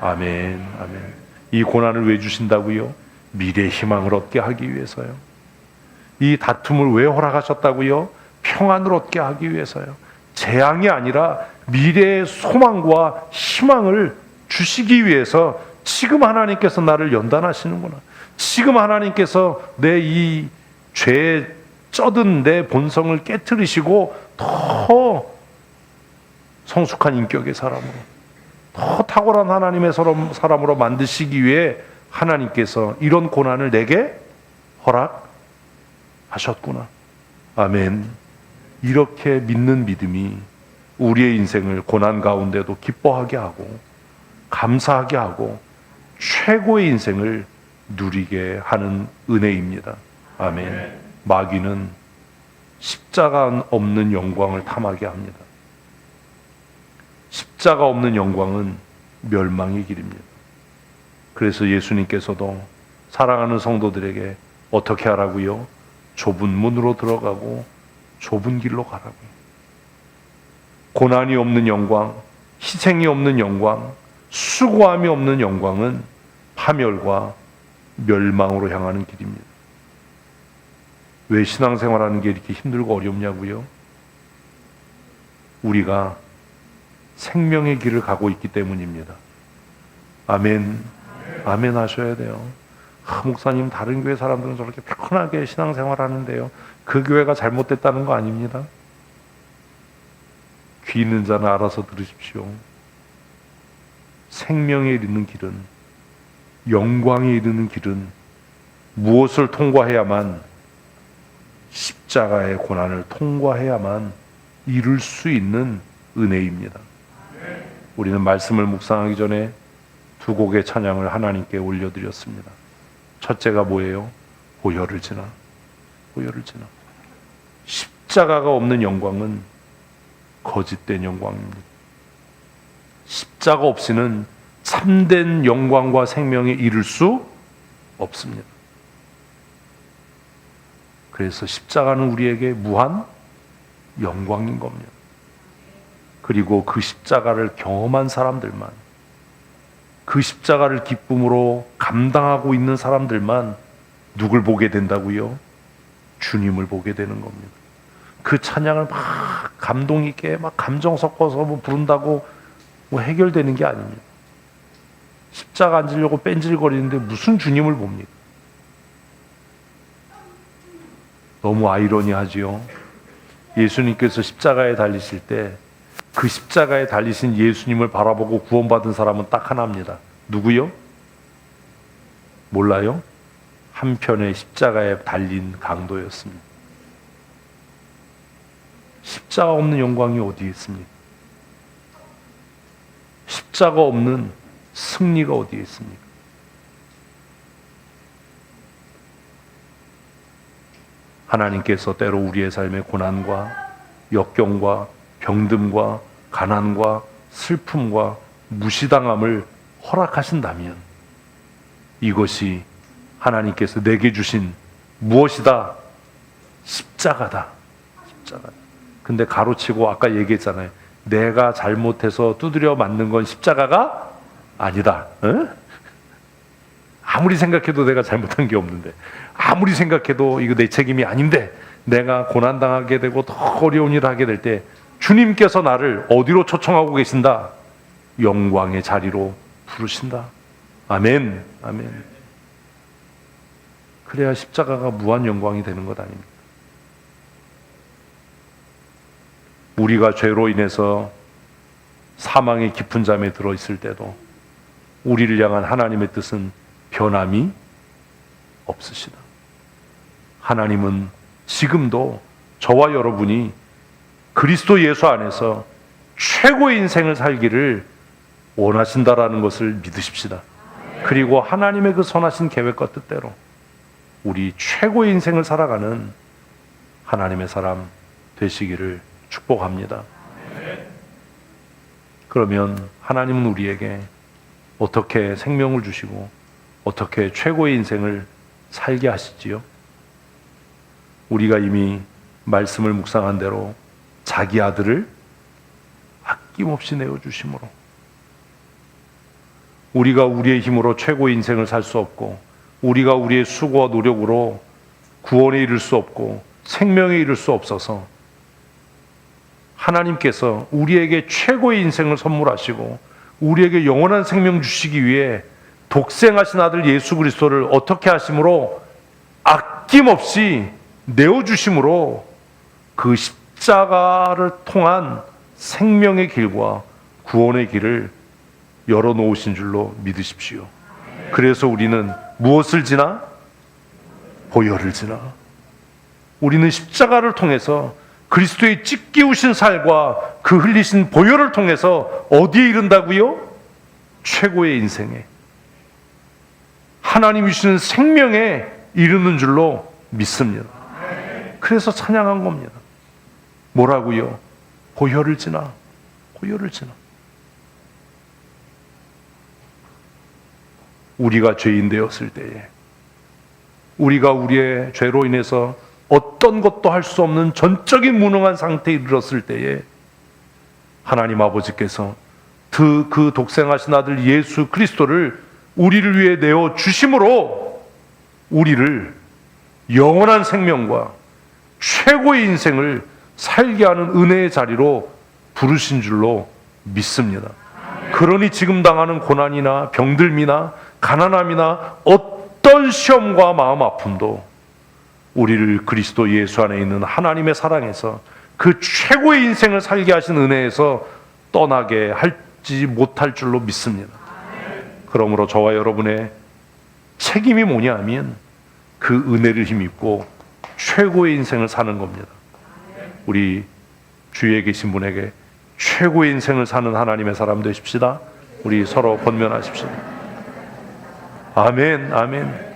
아멘. 아멘. 이 고난을 왜 주신다고요? 미래 희망을 얻게 하기 위해서요. 이 다툼을 왜 허락하셨다고요? 평안을 얻게 하기 위해서요. 재앙이 아니라 미래의 소망과 희망을 주시기 위해서 지금 하나님께서 나를 연단하시는구나. 지금 하나님께서 내 이 죄에 쩌든 내 본성을 깨트리시고 더 성숙한 인격의 사람으로, 더 탁월한 하나님의 사람으로 만드시기 위해 하나님께서 이런 고난을 내게 허락하셨구나. 아멘. 이렇게 믿는 믿음이 우리의 인생을 고난 가운데도 기뻐하게 하고 감사하게 하고 최고의 인생을 누리게 하는 은혜입니다. 아멘. 마귀는 십자가 없는 영광을 탐하게 합니다. 십자가 없는 영광은 멸망의 길입니다. 그래서 예수님께서도 사랑하는 성도들에게 어떻게 하라고요? 좁은 문으로 들어가고 좁은 길로 가라고요. 고난이 없는 영광, 희생이 없는 영광, 수고함이 없는 영광은 파멸과 멸망으로 향하는 길입니다. 왜 신앙생활하는 게 이렇게 힘들고 어렵냐고요? 우리가 생명의 길을 가고 있기 때문입니다. 아멘. 아멘 하셔야 돼요. 목사님, 다른 교회 사람들은 저렇게 편하게 신앙생활 하는데요. 그 교회가 잘못됐다는 거 아닙니다. 귀 있는 자는 알아서 들으십시오. 생명에 이르는 길은, 영광에 이르는 길은 무엇을 통과해야만, 십자가의 고난을 통과해야만 이룰 수 있는 은혜입니다. 우리는 말씀을 묵상하기 전에 두 곡의 찬양을 하나님께 올려드렸습니다. 첫째가 뭐예요? 보혈을 지나. 보혈을 지나. 십자가가 없는 영광은 거짓된 영광입니다. 십자가 없이는 참된 영광과 생명에 이를 수 없습니다. 그래서 십자가는 우리에게 무한 영광인 겁니다. 그리고 그 십자가를 경험한 사람들만, 그 십자가를 기쁨으로 감당하고 있는 사람들만 누굴 보게 된다고요? 주님을 보게 되는 겁니다. 그 찬양을 막 감동 있게 막 감정 섞어서 뭐 부른다고 뭐 해결되는 게 아닙니다. 십자가 앉으려고 뺀질거리는데 무슨 주님을 봅니까? 너무 아이러니하지요. 예수님께서 십자가에 달리실 때 그 십자가에 달리신 예수님을 바라보고 구원받은 사람은 딱 하나입니다. 누구요? 몰라요? 한편의 십자가에 달린 강도였습니다. 십자가 없는 영광이 어디에 있습니까? 십자가 없는 승리가 어디에 있습니까? 하나님께서 때로 우리의 삶의 고난과 역경과 병듦과 가난과 슬픔과 무시당함을 허락하신다면 이것이 하나님께서 내게 주신 무엇이다? 십자가다. 십자가다. 근데 가로치고 아까 얘기했잖아요. 내가 잘못해서 두드려 맞는 건 십자가가 아니다. 에? 아무리 생각해도 내가 잘못한 게 없는데, 아무리 생각해도 이거 내 책임이 아닌데, 내가 고난당하게 되고 더 어려운 일을 하게 될 때 주님께서 나를 어디로 초청하고 계신다? 영광의 자리로 부르신다. 아멘. 아멘. 그래야 십자가가 무한 영광이 되는 것 아닙니까? 우리가 죄로 인해서 사망의 깊은 잠에 들어있을 때도 우리를 향한 하나님의 뜻은 변함이 없으시다. 하나님은 지금도 저와 여러분이 그리스도 예수 안에서 최고의 인생을 살기를 원하신다라는 것을 믿으십시다. 그리고 하나님의 그 선하신 계획과 뜻대로 우리 최고의 인생을 살아가는 하나님의 사람 되시기를 축복합니다. 그러면 하나님은 우리에게 어떻게 생명을 주시고 어떻게 최고의 인생을 살게 하시지요? 우리가 이미 말씀을 묵상한 대로 자기 아들을 아낌없이 내어주심으로 우리가 우리의 힘으로 최고의 인생을 살 수 없고 우리가 우리의 수고와 노력으로 구원에 이를 수 없고 생명에 이를 수 없어서 하나님께서 우리에게 최고의 인생을 선물하시고 우리에게 영원한 생명 주시기 위해 독생하신 아들 예수 그리스도를 어떻게 하심으로 아낌없이 내어주심으로 그 십자가를 통한 생명의 길과 구원의 길을 열어놓으신 줄로 믿으십시오. 그래서 우리는 무엇을 지나? 보혈을 지나. 우리는 십자가를 통해서 그리스도의 찢기우신 살과 그 흘리신 보혈을 통해서 어디에 이른다고요? 최고의 인생에, 하나님이 주시는 생명에 이르는 줄로 믿습니다. 그래서 찬양한 겁니다. 뭐라고요? 보혈을 지나. 보혈을 지나. 우리가 죄인 되었을 때에, 우리가 우리의 죄로 인해서 어떤 것도 할 수 없는 전적인 무능한 상태에 이르렀을 때에 하나님 아버지께서 그 독생하신 아들 예수 그리스도를 우리를 위해 내어 주심으로 우리를 영원한 생명과 최고의 인생을 살게 하는 은혜의 자리로 부르신 줄로 믿습니다. 그러니 지금 당하는 고난이나 병들미나 가난함이나 어떤 시험과 마음 아픔도 우리를 그리스도 예수 안에 있는 하나님의 사랑에서 그 최고의 인생을 살게 하신 은혜에서 떠나게 할지 못할 줄로 믿습니다. 그러므로 저와 여러분의 책임이 뭐냐 하면 그 은혜를 힘입고 최고의 인생을 사는 겁니다. 우리 주위에 계신 분에게 최고의 인생을 사는 하나님의 사람 되십시다. 우리 서로 권면하십시다. 아멘, 아멘.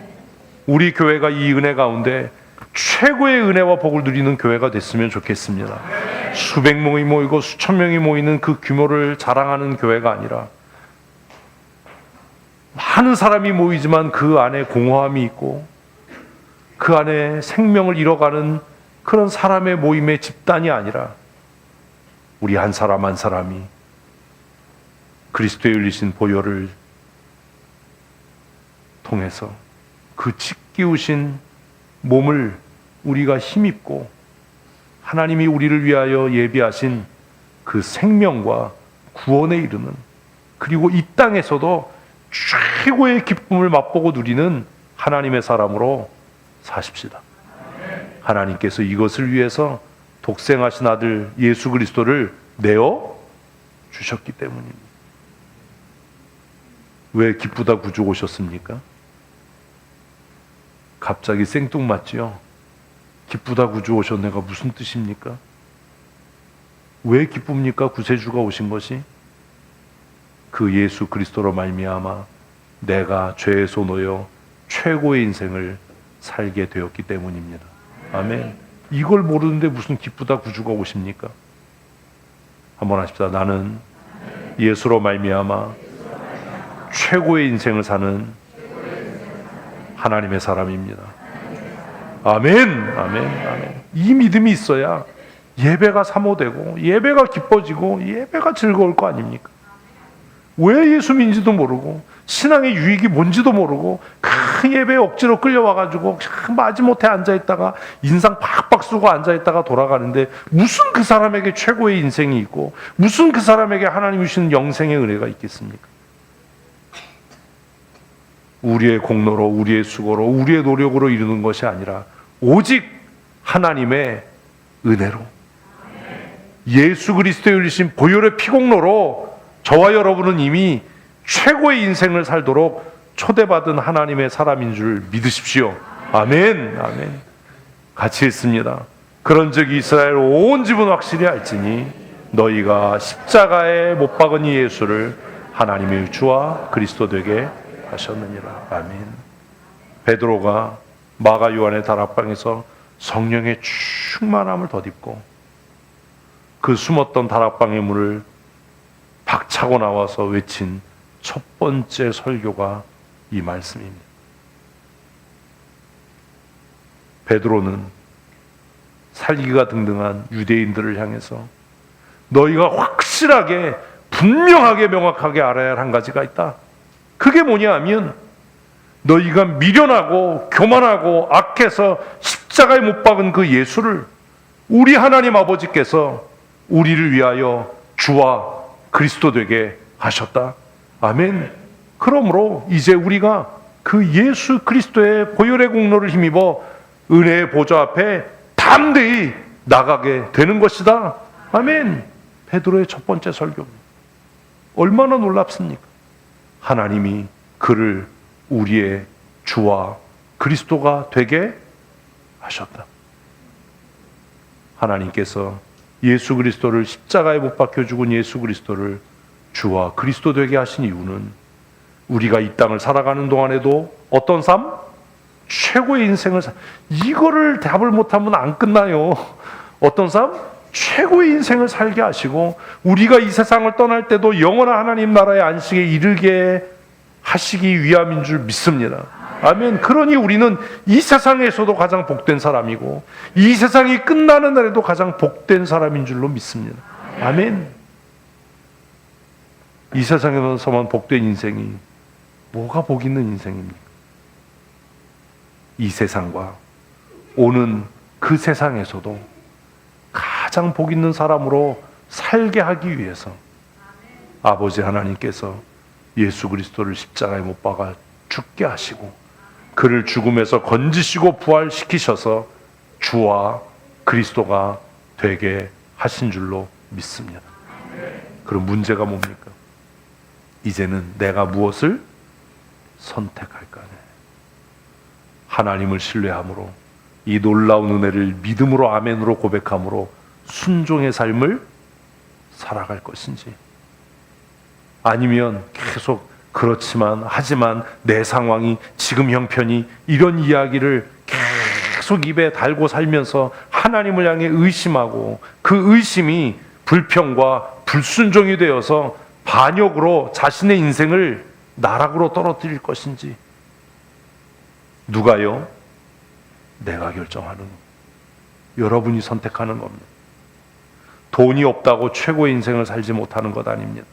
우리 교회가 이 은혜 가운데 최고의 은혜와 복을 누리는 교회가 됐으면 좋겠습니다. 수백 명이 모이고 수천 명이 모이는 그 규모를 자랑하는 교회가 아니라 많은 사람이 모이지만 그 안에 공허함이 있고 그 안에 생명을 잃어가는 그런 사람의 모임의 집단이 아니라 우리 한 사람 한 사람이 그리스도의 흘리신 보혈을 통해서 그 찢기우신 몸을 우리가 힘입고 하나님이 우리를 위하여 예비하신 그 생명과 구원에 이르는, 그리고 이 땅에서도 최고의 기쁨을 맛보고 누리는 하나님의 사람으로 사십시다. 하나님께서 이것을 위해서 독생하신 아들 예수 그리스도를 내어 주셨기 때문입니다. 왜 기쁘다 구주 오셨습니까? 갑자기 생뚱맞지요? 기쁘다 구주 오셨네가 무슨 뜻입니까? 왜 기쁩니까? 구세주가 오신 것이 그 예수 그리스도로 말미암아 내가 죄에서 놓여 최고의 인생을 살게 되었기 때문입니다. 아멘. 이걸 모르는데 무슨 기쁘다 구주가 오십니까? 한번 하십시다. 나는 예수로 말미암아 최고의 인생을 사는 하나님의 사람입니다. 아멘, 아멘, 아멘. 이 믿음이 있어야 예배가 사모되고 예배가 기뻐지고 예배가 즐거울 거 아닙니까? 왜 예수 믿는지도 모르고 신앙의 유익이 뭔지도 모르고 그 예배에 억지로 끌려와가지고 마지못해 앉아있다가 인상 팍팍 쓰고 앉아있다가 돌아가는데 무슨 그 사람에게 최고의 인생이 있고 무슨 그 사람에게 하나님이 주시는 영생의 은혜가 있겠습니까? 우리의 공로로 우리의 수고로 우리의 노력으로 이루는 것이 아니라 오직 하나님의 은혜로 예수 그리스도의 흘리신 보혈의 피공로로 저와 여러분은 이미 최고의 인생을 살도록 초대받은 하나님의 사람인 줄 믿으십시오. 아멘, 아멘. 같이 읽습니다. 그런즉 이스라엘 온 집은 확실히 알지니 너희가 십자가에 못 박은 이 예수를 하나님의 주와 그리스도 되게 하셨느니라. 아멘. 베드로가 마가 요한의 다락방에서 성령의 충만함을 덧입고 그 숨었던 다락방의 문을 박차고 나와서 외친 첫 번째 설교가 이 말씀입니다. 베드로는 살기가 등등한 유대인들을 향해서 너희가 확실하게 분명하게 명확하게 알아야 할 한 가지가 있다. 그게 뭐냐 하면 너희가 미련하고 교만하고 악해서 십자가에 못 박은 그 예수를 우리 하나님 아버지께서 우리를 위하여 주와 그리스도 되게 하셨다. 아멘. 그러므로 이제 우리가 그 예수 그리스도의 보혈의 공로를 힘입어 은혜의 보좌 앞에 담대히 나가게 되는 것이다. 아멘. 베드로의 첫 번째 설교입니다. 얼마나 놀랍습니까? 하나님이 그를 우리의 주와 그리스도가 되게 하셨다. 하나님께서 예수 그리스도를 십자가에 못 박혀 죽은 예수 그리스도를 주와 그리스도 되게 하신 이유는 우리가 이 땅을 살아가는 동안에도 어떤 삶? 최고의 인생을 이거를 답을 못하면 안 끝나요. 어떤 삶? 최고의 인생을 살게 하시고 우리가 이 세상을 떠날 때도 영원한 하나님 나라의 안식에 이르게 하시기 위함인 줄 믿습니다. 아멘. 그러니 우리는 이 세상에서도 가장 복된 사람이고 이 세상이 끝나는 날에도 가장 복된 사람인 줄로 믿습니다. 아멘. 이 세상에서만 복된 인생이 뭐가 복 있는 인생입니까? 이 세상과 오는 그 세상에서도 가장 복 있는 사람으로 살게 하기 위해서 아버지 하나님께서 예수 그리스도를 십자가에 못 박아 죽게 하시고 그를 죽음에서 건지시고 부활시키셔서 주와 그리스도가 되게 하신 줄로 믿습니다. 그럼 문제가 뭡니까? 이제는 내가 무엇을 선택할까? 하나님을 신뢰함으로 이 놀라운 은혜를 믿음으로 아멘으로 고백함으로 순종의 삶을 살아갈 것인지 아니면 계속 그렇지만 하지만 내 상황이 지금 형편이 이런 이야기를 계속 입에 달고 살면서 하나님을 향해 의심하고 그 의심이 불평과 불순종이 되어서 반역으로 자신의 인생을 나락으로 떨어뜨릴 것인지 누가요? 내가 결정하는 여러분이 선택하는 겁니다. 돈이 없다고 최고의 인생을 살지 못하는 것 아닙니다.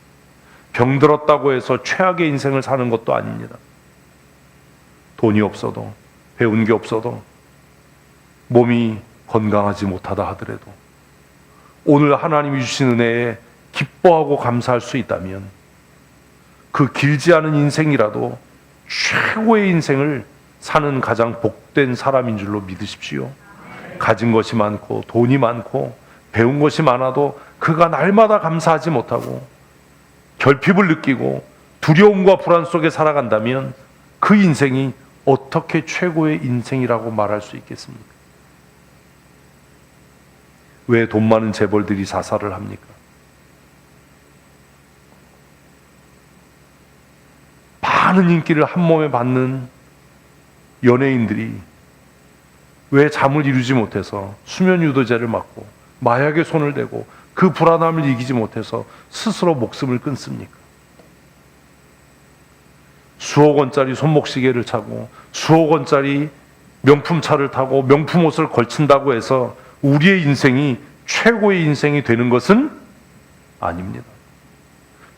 병들었다고 해서 최악의 인생을 사는 것도 아닙니다. 돈이 없어도 배운 게 없어도 몸이 건강하지 못하다 하더라도 오늘 하나님이 주신 은혜에 기뻐하고 감사할 수 있다면 그 길지 않은 인생이라도 최고의 인생을 사는 가장 복된 사람인 줄로 믿으십시오. 가진 것이 많고 돈이 많고 배운 것이 많아도 그가 날마다 감사하지 못하고 결핍을 느끼고 두려움과 불안 속에 살아간다면 그 인생이 어떻게 최고의 인생이라고 말할 수 있겠습니까? 왜 돈 많은 재벌들이 자살을 합니까? 많은 인기를 한 몸에 받는 연예인들이 왜 잠을 이루지 못해서 수면 유도제를 맞고 마약에 손을 대고 그 불안함을 이기지 못해서 스스로 목숨을 끊습니까? 수억 원짜리 손목시계를 차고 수억 원짜리 명품차를 타고 명품 옷을 걸친다고 해서 우리의 인생이 최고의 인생이 되는 것은 아닙니다.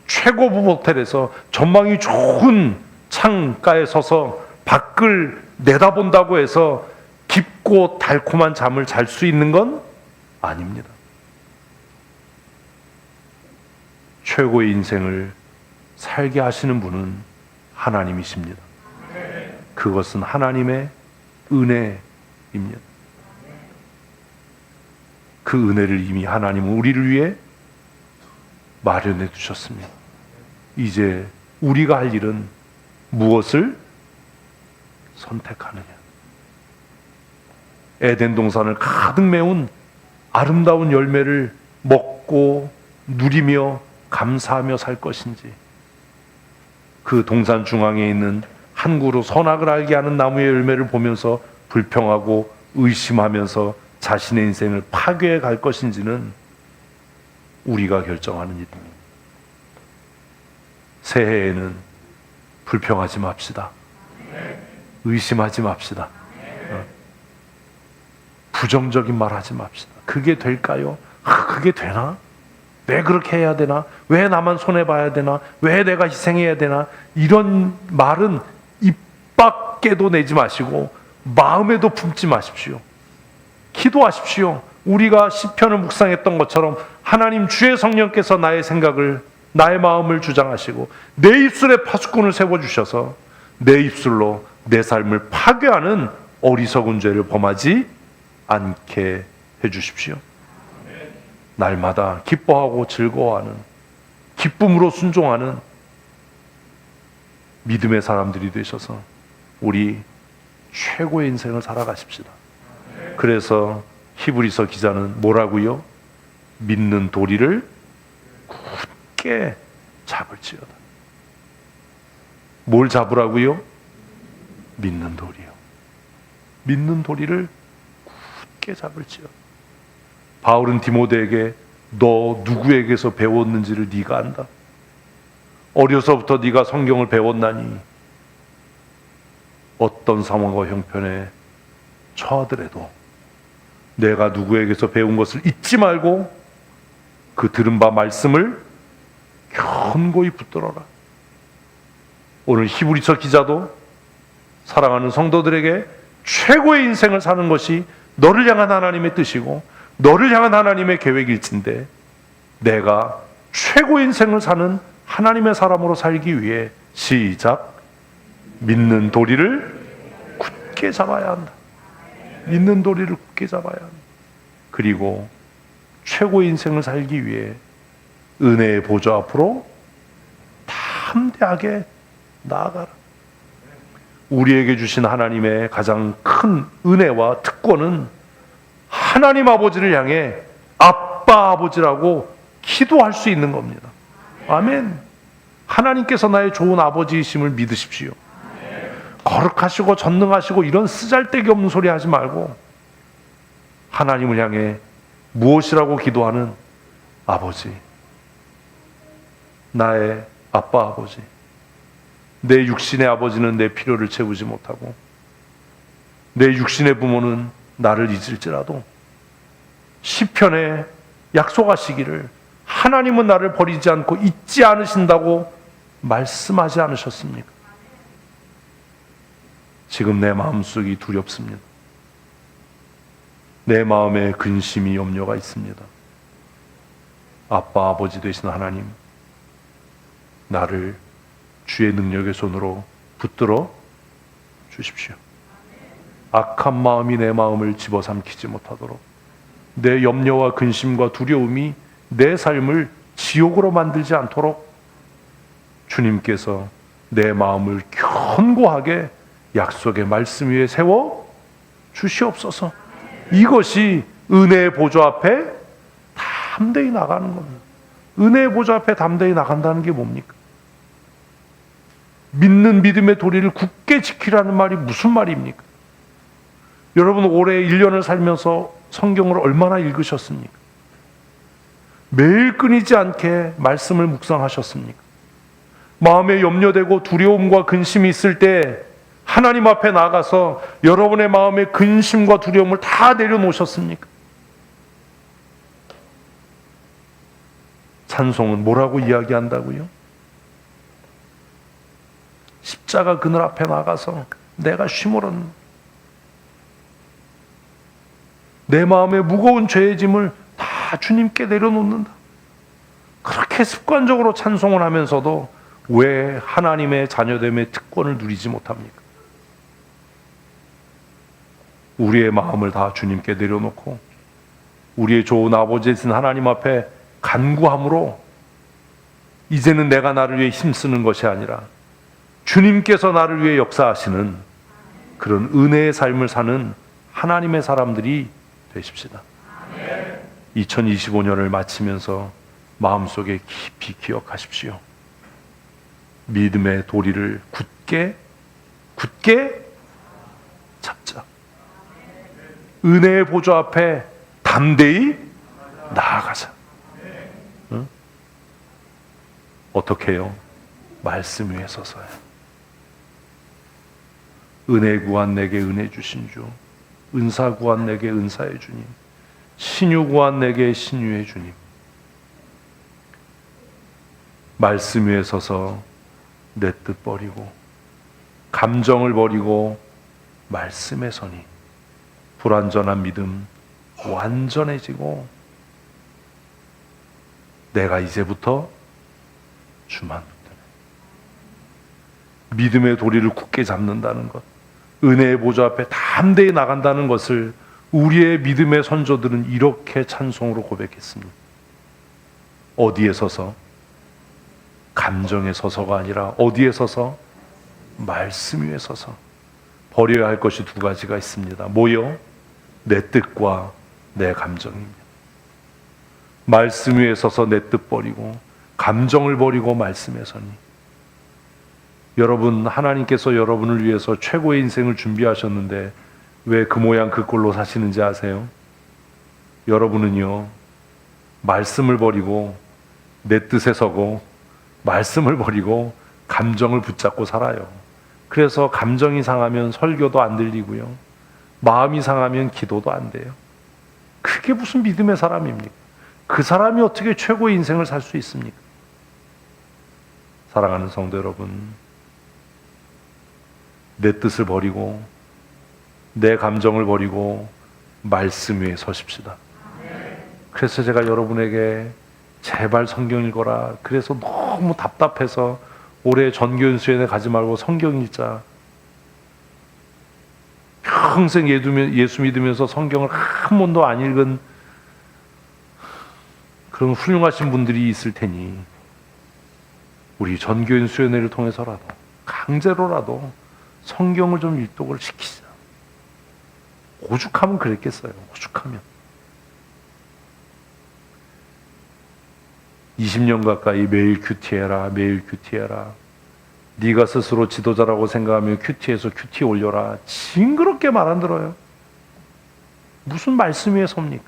최고급 호텔에서 전망이 좋은 창가에 서서 밖을 내다본다고 해서 깊고 달콤한 잠을 잘 수 있는 건 아닙니다. 최고의 인생을 살게 하시는 분은 하나님이십니다. 그것은 하나님의 은혜입니다. 그 은혜를 이미 하나님은 우리를 위해 마련해 두셨습니다. 이제 우리가 할 일은 무엇을 선택하느냐. 에덴 동산을 가득 메운 아름다운 열매를 먹고 누리며 감사하며 살 것인지, 그 동산 중앙에 있는 한 그루 선악을 알게 하는 나무의 열매를 보면서 불평하고 의심하면서 자신의 인생을 파괴해 갈 것인지는 우리가 결정하는 일입니다. 새해에는 불평하지 맙시다. 의심하지 맙시다. 부정적인 말 하지 맙시다. 그게 될까요? 그게 되나? 왜 그렇게 해야 되나? 왜 나만 손해봐야 되나? 왜 내가 희생해야 되나? 이런 말은 입 밖에도 내지 마시고 마음에도 품지 마십시오. 기도하십시오. 우리가 시편을 묵상했던 것처럼 하나님 주의 성령께서 나의 생각을, 나의 마음을 주장하시고 내 입술에 파수꾼을 세워주셔서 내 입술로 내 삶을 파괴하는 어리석은 죄를 범하지 않게 해주십시오. 날마다 기뻐하고 즐거워하는, 기쁨으로 순종하는 믿음의 사람들이 되셔서 우리 최고의 인생을 살아가십시다. 그래서 히브리서 기자는 뭐라고요? 믿는 도리를 굳게 잡을지어다. 뭘 잡으라고요? 믿는 도리요. 믿는 도리를 굳게 잡을지어다. 바울은 디모데에게 너 누구에게서 배웠는지를 네가 안다. 어려서부터 네가 성경을 배웠나니 어떤 상황과 형편에 처하더라도 내가 누구에게서 배운 것을 잊지 말고 그 들은 바 말씀을 견고히 붙들어라. 오늘 히브리서 기자도 사랑하는 성도들에게 최고의 인생을 사는 것이 너를 향한 하나님의 뜻이고 너를 향한 하나님의 계획일진데, 내가 최고의 인생을 사는 하나님의 사람으로 살기 위해 시작, 믿는 도리를 굳게 잡아야 한다. 믿는 도리를 굳게 잡아야 한다. 그리고 최고의 인생을 살기 위해 은혜의 보좌 앞으로 담대하게 나아가라. 우리에게 주신 하나님의 가장 큰 은혜와 특권은 하나님 아버지를 향해 아빠 아버지라고 기도할 수 있는 겁니다. 아멘. 하나님께서 나의 좋은 아버지이심을 믿으십시오. 거룩하시고 전능하시고 이런 쓰잘데기 없는 소리 하지 말고 하나님을 향해 무엇이라고 기도하는 아버지, 나의 아빠 아버지. 내 육신의 아버지는 내 필요를 채우지 못하고 내 육신의 부모는 나를 잊을지라도 시편에 약속하시기를 하나님은 나를 버리지 않고 잊지 않으신다고 말씀하지 않으셨습니까? 지금 내 마음속이 두렵습니다. 내 마음에 근심이 염려가 있습니다. 아빠 아버지 되신 하나님, 나를 주의 능력의 손으로 붙들어 주십시오. 악한 마음이 내 마음을 집어삼키지 못하도록, 내 염려와 근심과 두려움이 내 삶을 지옥으로 만들지 않도록 주님께서 내 마음을 견고하게 약속의 말씀 위에 세워 주시옵소서. 이것이 은혜의 보좌 앞에 담대히 나가는 겁니다. 은혜의 보좌 앞에 담대히 나간다는 게 뭡니까? 믿는 믿음의 도리를 굳게 지키라는 말이 무슨 말입니까? 여러분 올해 1년을 살면서 성경을 얼마나 읽으셨습니까? 매일 끊이지 않게 말씀을 묵상하셨습니까? 마음에 염려되고 두려움과 근심이 있을 때 하나님 앞에 나가서 여러분의 마음의 근심과 두려움을 다 내려놓으셨습니까? 찬송은 뭐라고 이야기한다고요? 십자가 그늘 앞에 나가서 내가 쉼을 얻는, 내 마음의 무거운 죄의 짐을 다 주님께 내려놓는다. 그렇게 습관적으로 찬송을 하면서도 왜 하나님의 자녀됨의 특권을 누리지 못합니까? 우리의 마음을 다 주님께 내려놓고 우리의 좋은 아버지이신 하나님 앞에 간구함으로 이제는 내가 나를 위해 힘쓰는 것이 아니라 주님께서 나를 위해 역사하시는 그런 은혜의 삶을 사는 하나님의 사람들이 되십시다. 2025년을 마치면서 마음속에 깊이 기억하십시오. 믿음의 도리를 굳게 잡자. 은혜의 보좌 앞에 담대히 나아가자. 응? 어떻게 해요? 말씀 위에 서서요. 은혜 구한 내게 은혜 주신 주, 은사 구한 내게 은사의 주님, 신유 구한 내게 신유의 주님. 말씀 위에 서서 내 뜻 버리고 감정을 버리고 말씀에 서니 불완전한 믿음 완전해지고 내가 이제부터 주만 붙드네. 믿음의 도리를 굳게 잡는다는 것, 은혜의 보좌 앞에 담대히 나간다는 것을 우리의 믿음의 선조들은 이렇게 찬송으로 고백했습니다. 어디에 서서? 감정에 서서가 아니라 어디에 서서? 말씀 위에 서서. 버려야 할 것이 두 가지가 있습니다. 뭐요? 내 뜻과 내 감정입니다. 말씀 위에 서서 내 뜻 버리고 감정을 버리고 말씀에 서니. 여러분, 하나님께서 여러분을 위해서 최고의 인생을 준비하셨는데 왜 그 모양 그 꼴로 사시는지 아세요? 여러분은요, 말씀을 버리고 내 뜻에 서고 말씀을 버리고 감정을 붙잡고 살아요. 그래서 감정이 상하면 설교도 안 들리고요, 마음이 상하면 기도도 안 돼요. 그게 무슨 믿음의 사람입니까? 그 사람이 어떻게 최고의 인생을 살 수 있습니까? 사랑하는 성도 여러분, 내 뜻을 버리고 내 감정을 버리고 말씀 위에 서십시다. 그래서 제가 여러분에게 제발 성경 읽어라, 그래서 너무 답답해서 올해 전교연수회에 가지 말고 성경 읽자, 평생 예수 믿으면서 성경을 한 번도 안 읽은 그런 훌륭하신 분들이 있을 테니 우리 전교연수회를 통해서라도 강제로라도 성경을 좀 일독을 시키자. 오죽하면 그랬겠어요. 오죽하면 20년 가까이 매일 큐티해라, 매일 큐티해라, 네가 스스로 지도자라고 생각하면 큐티에서 큐티 올려라, 징그럽게 말 안 들어요. 무슨 말씀 위에 섭니까?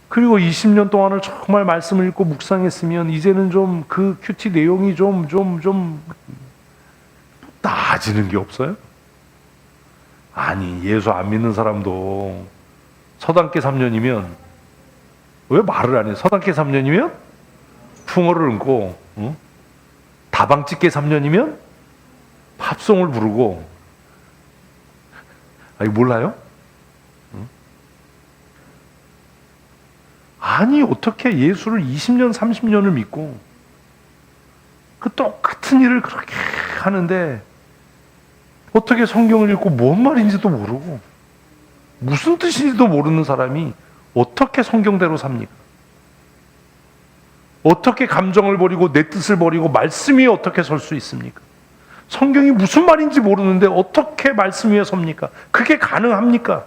그리고 20년 동안을 정말 말씀을 읽고 묵상했으면 이제는 좀 그 큐티 내용이 좀 나아지는 게 없어요? 아니, 예수 안 믿는 사람도 서당계 3년이면 왜 말을 안 해? 서당계 3년이면 풍어를 읊고, 다방집계 3년이면 팝송을 부르고, 아니 몰라요? 아니, 어떻게 예수를 20년 30년을 믿고 그 똑같은 일을 그렇게 하는데 어떻게 성경을 읽고 뭔 말인지도 모르고 무슨 뜻인지도 모르는 사람이 어떻게 성경대로 삽니까? 어떻게 감정을 버리고 내 뜻을 버리고 말씀 위에 어떻게 설 수 있습니까? 성경이 무슨 말인지 모르는데 어떻게 말씀 위에 섭니까? 그게 가능합니까?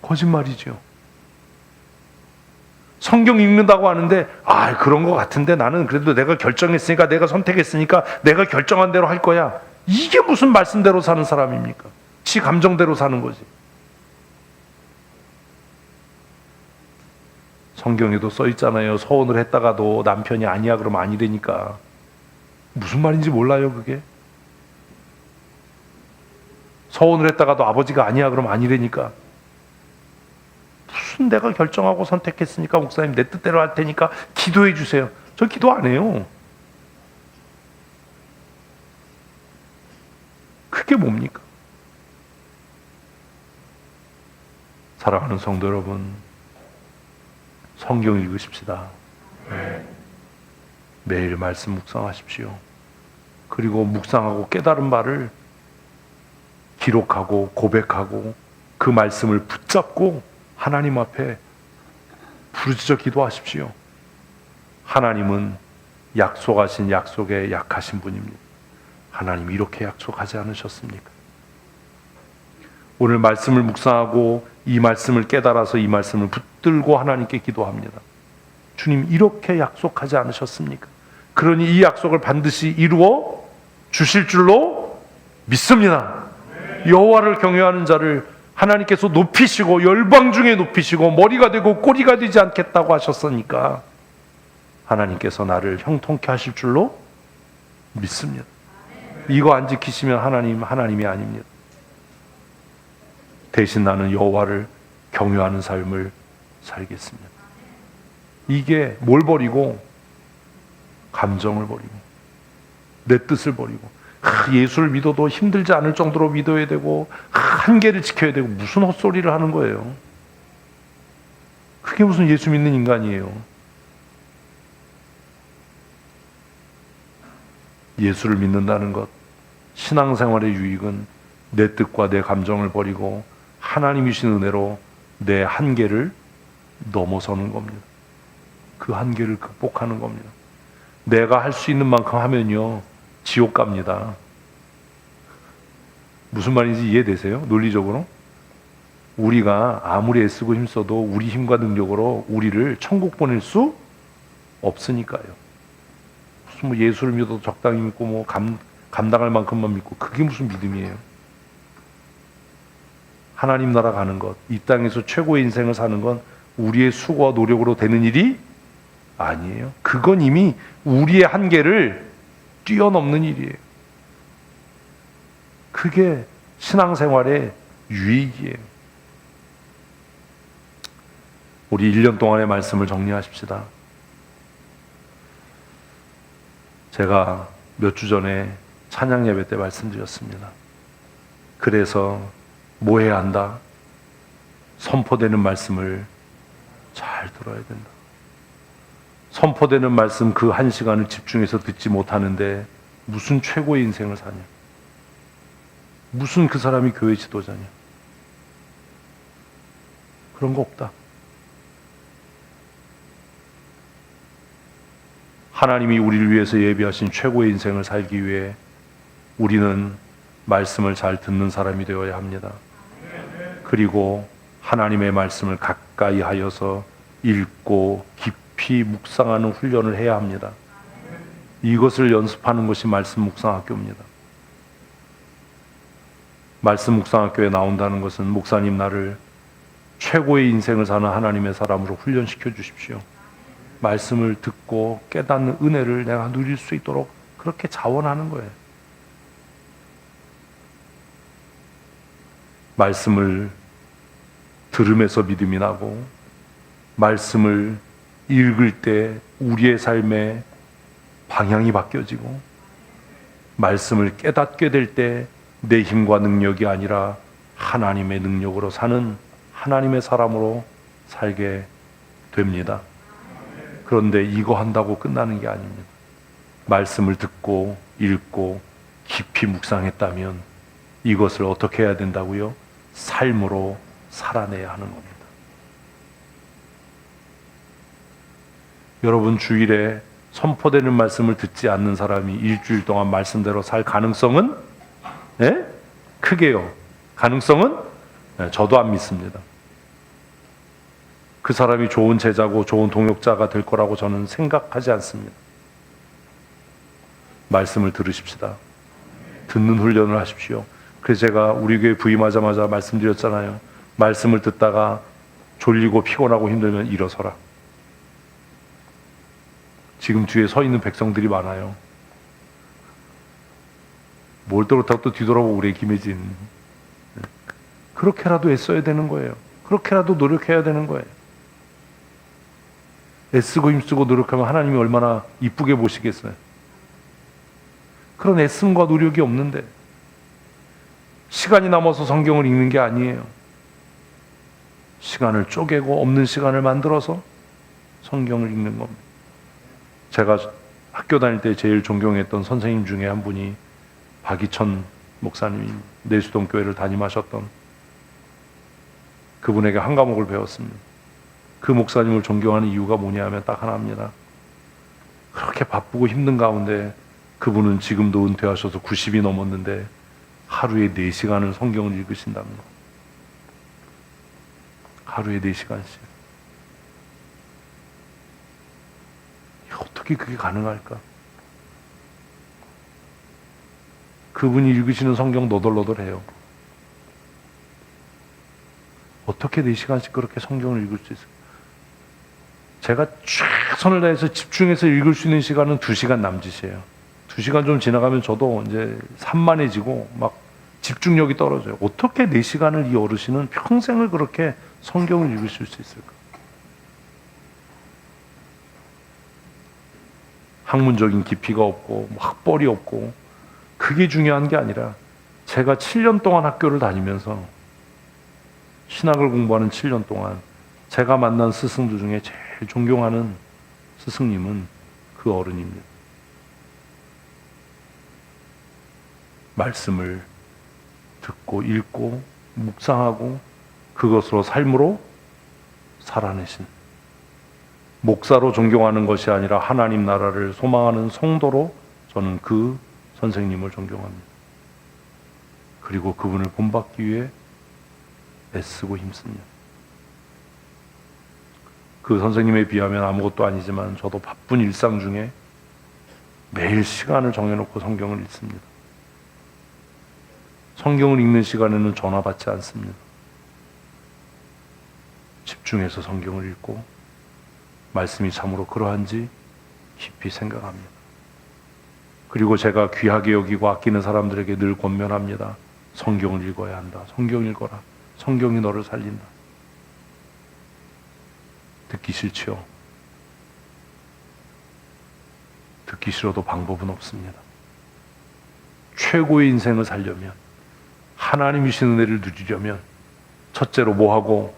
거짓말이죠. 성경 읽는다고 하는데 그런 것 같은데 나는 그래도 내가 결정했으니까, 내가 선택했으니까 내가 결정한 대로 할 거야. 이게 무슨 말씀대로 사는 사람입니까? 지 감정대로 사는 거지. 성경에도 써 있잖아요. 서원을 했다가도 남편이 아니야 그러면 아니 되니까. 무슨 말인지 몰라요 그게? 서원을 했다가도 아버지가 아니야 그러면 아니 되니까. 무슨 내가 결정하고 선택했으니까 목사님 내 뜻대로 할 테니까 기도해 주세요. 저 기도 안 해요. 그게 뭡니까? 사랑하는 성도 여러분, 성경 읽으십시다. 매일 말씀 묵상하십시오. 그리고 묵상하고 깨달은 바를 기록하고 고백하고 그 말씀을 붙잡고 하나님 앞에 부르짖어 기도하십시오. 하나님은 약속하신 약속에 약하신 분입니다. 하나님 이렇게 약속하지 않으셨습니까? 오늘 말씀을 묵상하고 이 말씀을 깨달아서 이 말씀을 붙들고 하나님께 기도합니다. 주님 이렇게 약속하지 않으셨습니까? 그러니 이 약속을 반드시 이루어 주실 줄로 믿습니다. 여호와를 경외하는 자를 하나님께서 높이시고 열방 중에 높이시고 머리가 되고 꼬리가 되지 않겠다고 하셨으니까 하나님께서 나를 형통케 하실 줄로 믿습니다. 이거 안 지키시면 하나님이 아닙니다. 대신 나는 여호와를 경외하는 삶을 살겠습니다. 이게 뭘 버리고? 감정을 버리고 내 뜻을 버리고 예수를 믿어도 힘들지 않을 정도로 믿어야 되고 한계를 지켜야 되고 무슨 헛소리를 하는 거예요. 그게 무슨 예수 믿는 인간이에요. 예수를 믿는다는 것, 신앙생활의 유익은 내 뜻과 내 감정을 버리고 하나님이 주신 은혜로 내 한계를 넘어서는 겁니다. 그 한계를 극복하는 겁니다. 내가 할 수 있는 만큼 하면요 지옥 갑니다. 무슨 말인지 이해되세요? 논리적으로? 우리가 아무리 애쓰고 힘써도 우리 힘과 능력으로 우리를 천국 보낼 수 없으니까요. 무슨 뭐 예수를 믿어도 적당히 믿고 뭐 감당할 만큼만 믿고 그게 무슨 믿음이에요? 하나님 나라 가는 것, 이 땅에서 최고의 인생을 사는 건 우리의 수고와 노력으로 되는 일이 아니에요. 그건 이미 우리의 한계를 뛰어넘는 일이에요. 그게 신앙생활의 유익이에요. 우리 1년 동안의 말씀을 정리하십시다. 제가 몇 주 전에 찬양 예배 때 말씀드렸습니다. 그래서 뭐 해야 한다? 선포되는 말씀을 잘 들어야 된다. 선포되는 말씀 그 한 시간을 집중해서 듣지 못하는데 무슨 최고의 인생을 사냐? 무슨 그 사람이 교회 지도자냐? 그런 거 없다. 하나님이 우리를 위해서 예비하신 최고의 인생을 살기 위해 우리는 말씀을 잘 듣는 사람이 되어야 합니다. 그리고 하나님의 말씀을 가까이 하여서 읽고 깊이 묵상하는 훈련을 해야 합니다. 이것을 연습하는 것이 말씀 묵상학교입니다. 말씀 묵상학교에 나온다는 것은 목사님 나를 최고의 인생을 사는 하나님의 사람으로 훈련시켜 주십시오. 말씀을 듣고 깨닫는 은혜를 내가 누릴 수 있도록 그렇게 자원하는 거예요. 말씀을 들음에서 믿음이 나고 말씀을 읽을 때 우리의 삶의 방향이 바뀌어지고 말씀을 깨닫게 될 때 내 힘과 능력이 아니라 하나님의 능력으로 사는 하나님의 사람으로 살게 됩니다. 그런데 이거 한다고 끝나는 게 아닙니다. 말씀을 듣고 읽고 깊이 묵상했다면 이것을 어떻게 해야 된다고요? 삶으로 살아내야 하는 겁니다. 여러분 주일에 선포되는 말씀을 듣지 않는 사람이 일주일 동안 말씀대로 살 가능성은 크게요. 가능성은 저도 안 믿습니다. 그 사람이 좋은 제자고 좋은 동역자가 될 거라고 저는 생각하지 않습니다. 말씀을 들으십시다. 듣는 훈련을 하십시오. 그래서 제가 우리 교회 부임하자마자 말씀드렸잖아요. 말씀을 듣다가 졸리고 피곤하고 힘들면 일어서라. 지금 뒤에 서 있는 백성들이 많아요. 뭘 그렇다고 또 뒤돌아보고 그래, 김혜진. 그렇게라도 애써야 되는 거예요. 그렇게라도 노력해야 되는 거예요. 애쓰고 힘쓰고 노력하면 하나님이 얼마나 이쁘게 보시겠어요. 그런 애씀과 노력이 없는데, 시간이 남아서 성경을 읽는 게 아니에요. 시간을 쪼개고 없는 시간을 만들어서 성경을 읽는 겁니다. 제가 학교 다닐 때 제일 존경했던 선생님 중에 한 분이 박이천 목사님이 내수동 교회를 담임하셨던 그분에게 한 과목을 배웠습니다. 그 목사님을 존경하는 이유가 뭐냐면 딱 하나입니다. 그렇게 바쁘고 힘든 가운데 그분은 지금도 은퇴하셔서 90이 넘었는데 하루에 4시간을 성경을 읽으신답니다. 하루에 4시간씩. 어떻게 그게 가능할까? 그분이 읽으시는 성경 너덜너덜해요. 어떻게 4시간씩 그렇게 성경을 읽을 수 있을까? 제가 최선을 다해서 집중해서 읽을 수 있는 시간은 2시간 남짓이에요. 2시간 좀 지나가면 저도 이제 산만해지고 막 집중력이 떨어져요. 어떻게 4시간을 이 어르신은 평생을 그렇게 성경을 읽으실 수 있을까? 학문적인 깊이가 없고 학벌이 없고 그게 중요한 게 아니라 제가 7년 동안 학교를 다니면서 신학을 공부하는 7년 동안 제가 만난 스승들 중에 제일 존경하는 스승님은 그 어른입니다. 말씀을 듣고 읽고 묵상하고 그것으로 삶으로 살아내신, 목사로 존경하는 것이 아니라 하나님 나라를 소망하는 성도로 저는 그 선생님을 존경합니다. 그리고 그분을 본받기 위해 애쓰고 힘씁니다. 그 선생님에 비하면 아무것도 아니지만 저도 바쁜 일상 중에 매일 시간을 정해놓고 성경을 읽습니다. 성경을 읽는 시간에는 전화 받지 않습니다. 집중해서 성경을 읽고 말씀이 참으로 그러한지 깊이 생각합니다. 그리고 제가 귀하게 여기고 아끼는 사람들에게 늘 권면합니다. 성경을 읽어야 한다. 성경 읽어라. 성경이 너를 살린다. 듣기 싫지요? 듣기 싫어도 방법은 없습니다. 최고의 인생을 살려면, 하나님이 주신 은혜를 누리려면 첫째로 뭐하고?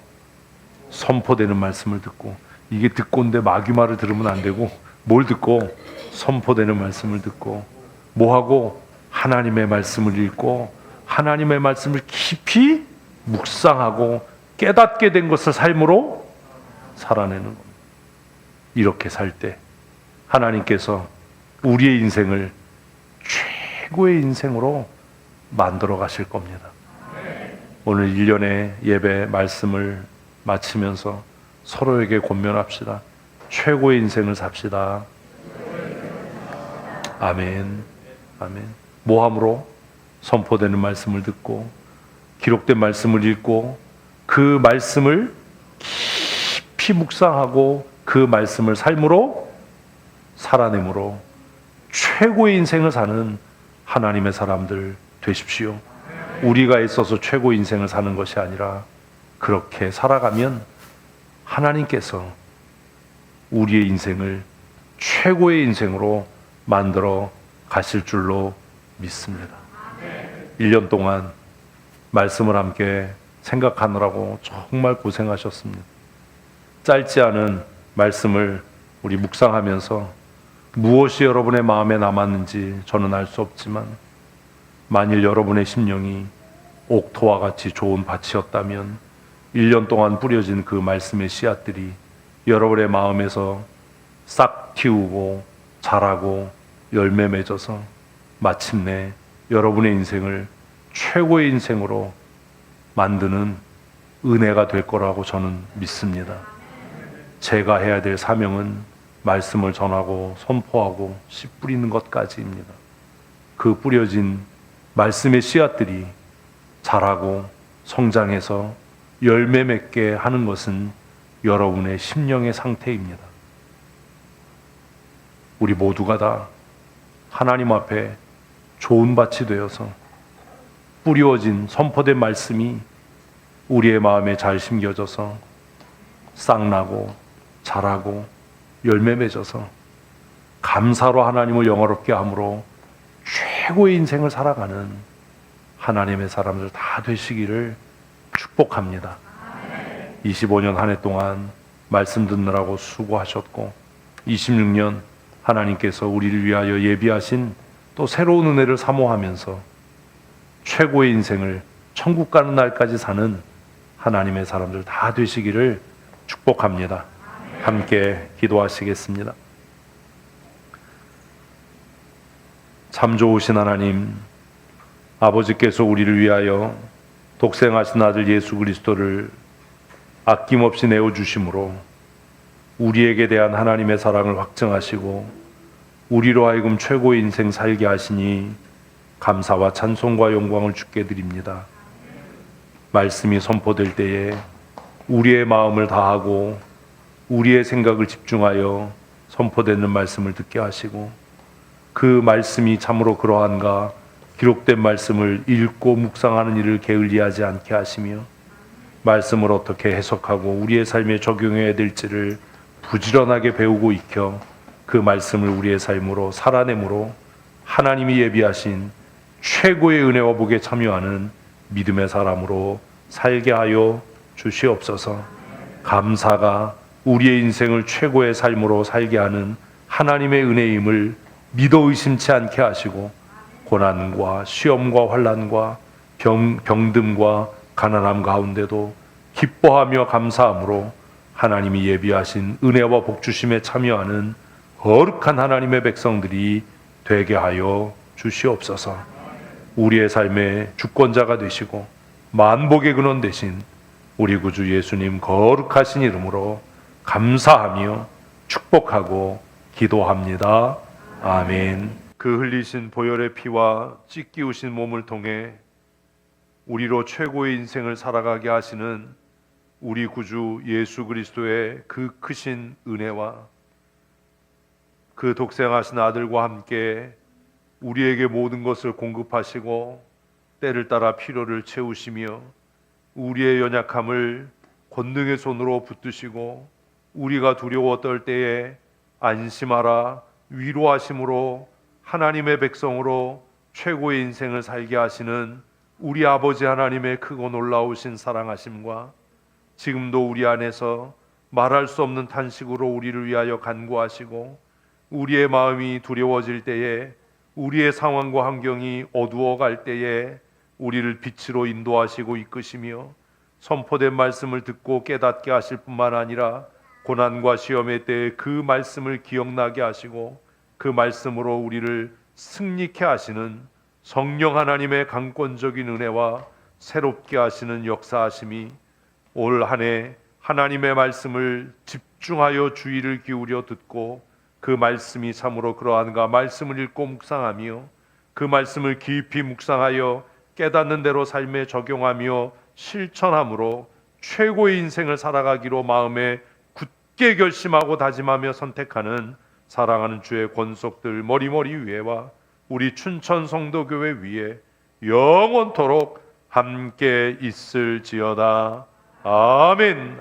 선포되는 말씀을 듣고, 이게 듣고인데 마귀 말을 들으면 안 되고 뭘 듣고? 선포되는 말씀을 듣고, 뭐하고? 하나님의 말씀을 읽고 하나님의 말씀을 깊이 묵상하고 깨닫게 된 것을 삶으로 살아내는 겁니다. 이렇게 살 때 하나님께서 우리의 인생을 최고의 인생으로 만들어 가실 겁니다. 오늘 1년의 예배 말씀을 마치면서 서로에게 권면합시다. 최고의 인생을 삽시다. 아멘. 아멘. 모함으로 선포되는 말씀을 듣고 기록된 말씀을 읽고 그 말씀을 깊이 묵상하고 그 말씀을 삶으로 살아내므로 최고의 인생을 사는 하나님의 사람들 되십시오. 우리가 있어서 최고의 인생을 사는 것이 아니라 그렇게 살아가면 하나님께서 우리의 인생을 최고의 인생으로 만들어 가실 줄로 믿습니다. 1년 동안 말씀을 함께 생각하느라고 정말 고생하셨습니다. 짧지 않은 말씀을 우리 묵상하면서 무엇이 여러분의 마음에 남았는지 저는 알 수 없지만 만일 여러분의 심령이 옥토와 같이 좋은 밭이었다면 1년 동안 뿌려진 그 말씀의 씨앗들이 여러분의 마음에서 싹 틔우고 자라고 열매 맺어서 마침내 여러분의 인생을 최고의 인생으로 만드는 은혜가 될 거라고 저는 믿습니다. 제가 해야 될 사명은 말씀을 전하고 선포하고 씨 뿌리는 것까지입니다. 그 뿌려진 말씀의 씨앗들이 자라고 성장해서 열매 맺게 하는 것은 여러분의 심령의 상태입니다. 우리 모두가 다 하나님 앞에 좋은 밭이 되어서 뿌리워진 선포된 말씀이 우리의 마음에 잘 심겨져서 싹나고 자라고 열매 맺어서 감사로 하나님을 영화롭게 함으로 최고의 인생을 살아가는 하나님의 사람들 다 되시기를 축복합니다. 25년 한 해 동안 말씀 듣느라고 수고하셨고 26년 하나님께서 우리를 위하여 예비하신 또 새로운 은혜를 사모하면서 최고의 인생을 천국 가는 날까지 사는 하나님의 사람들 다 되시기를 축복합니다. 함께 기도하시겠습니다. 참 좋으신 하나님, 아버지께서 우리를 위하여 독생하신 아들 예수 그리스도를 아낌없이 내어주심으로 우리에게 대한 하나님의 사랑을 확증하시고 우리로 하여금 최고의 인생 살게 하시니 감사와 찬송과 영광을 주께 드립니다. 말씀이 선포될 때에 우리의 마음을 다하고 우리의 생각을 집중하여 선포되는 말씀을 듣게 하시고 그 말씀이 참으로 그러한가 기록된 말씀을 읽고 묵상하는 일을 게을리하지 않게 하시며 말씀을 어떻게 해석하고 우리의 삶에 적용해야 될지를 부지런하게 배우고 익혀 그 말씀을 우리의 삶으로 살아내므로 하나님이 예비하신 최고의 은혜와 복에 참여하는 믿음의 사람으로 살게 하여 주시옵소서. 감사가 우리의 인생을 최고의 삶으로 살게 하는 하나님의 은혜임을 믿어 의심치 않게 하시고 고난과 시험과 환난과 병듦과 가난함 가운데도 기뻐하며 감사함으로 하나님이 예비하신 은혜와 복 주심에 참여하는 거룩한 하나님의 백성들이 되게 하여 주시옵소서. 우리의 삶의 주권자가 되시고 만복의 근원 되신 우리 구주 예수님 거룩하신 이름으로 감사하며 축복하고 기도합니다. 아멘. 그 흘리신 보혈의 피와 찢기우신 몸을 통해 우리로 최고의 인생을 살아가게 하시는 우리 구주 예수 그리스도의 그 크신 은혜와 그 독생하신 아들과 함께 우리에게 모든 것을 공급하시고 때를 따라 필요를 채우시며 우리의 연약함을 권능의 손으로 붙드시고 우리가 두려워 떨 때에 안심하라 위로하심으로 하나님의 백성으로 최고의 인생을 살게 하시는 우리 아버지 하나님의 크고 놀라우신 사랑하심과 지금도 우리 안에서 말할 수 없는 탄식으로 우리를 위하여 간구하시고 우리의 마음이 두려워질 때에 우리의 상황과 환경이 어두워갈 때에 우리를 빛으로 인도하시고 이끄시며 선포된 말씀을 듣고 깨닫게 하실 뿐만 아니라 고난과 시험의 때에 그 말씀을 기억나게 하시고 그 말씀으로 우리를 승리케 하시는 성령 하나님의 강권적인 은혜와 새롭게 하시는 역사하심이 올 한 해 하나님의 말씀을 집중하여 주의를 기울여 듣고 그 말씀이 참으로 그러한가 말씀을 읽고 묵상하며 그 말씀을 깊이 묵상하여 깨닫는 대로 삶에 적용하며 실천함으로 최고의 인생을 살아가기로 마음에 굳게 결심하고 다짐하며 선택하는 사랑하는 주의 권속들 머리머리 위에와 우리 춘천 성도교회 위에 영원토록 함께 있을지어다. 아멘.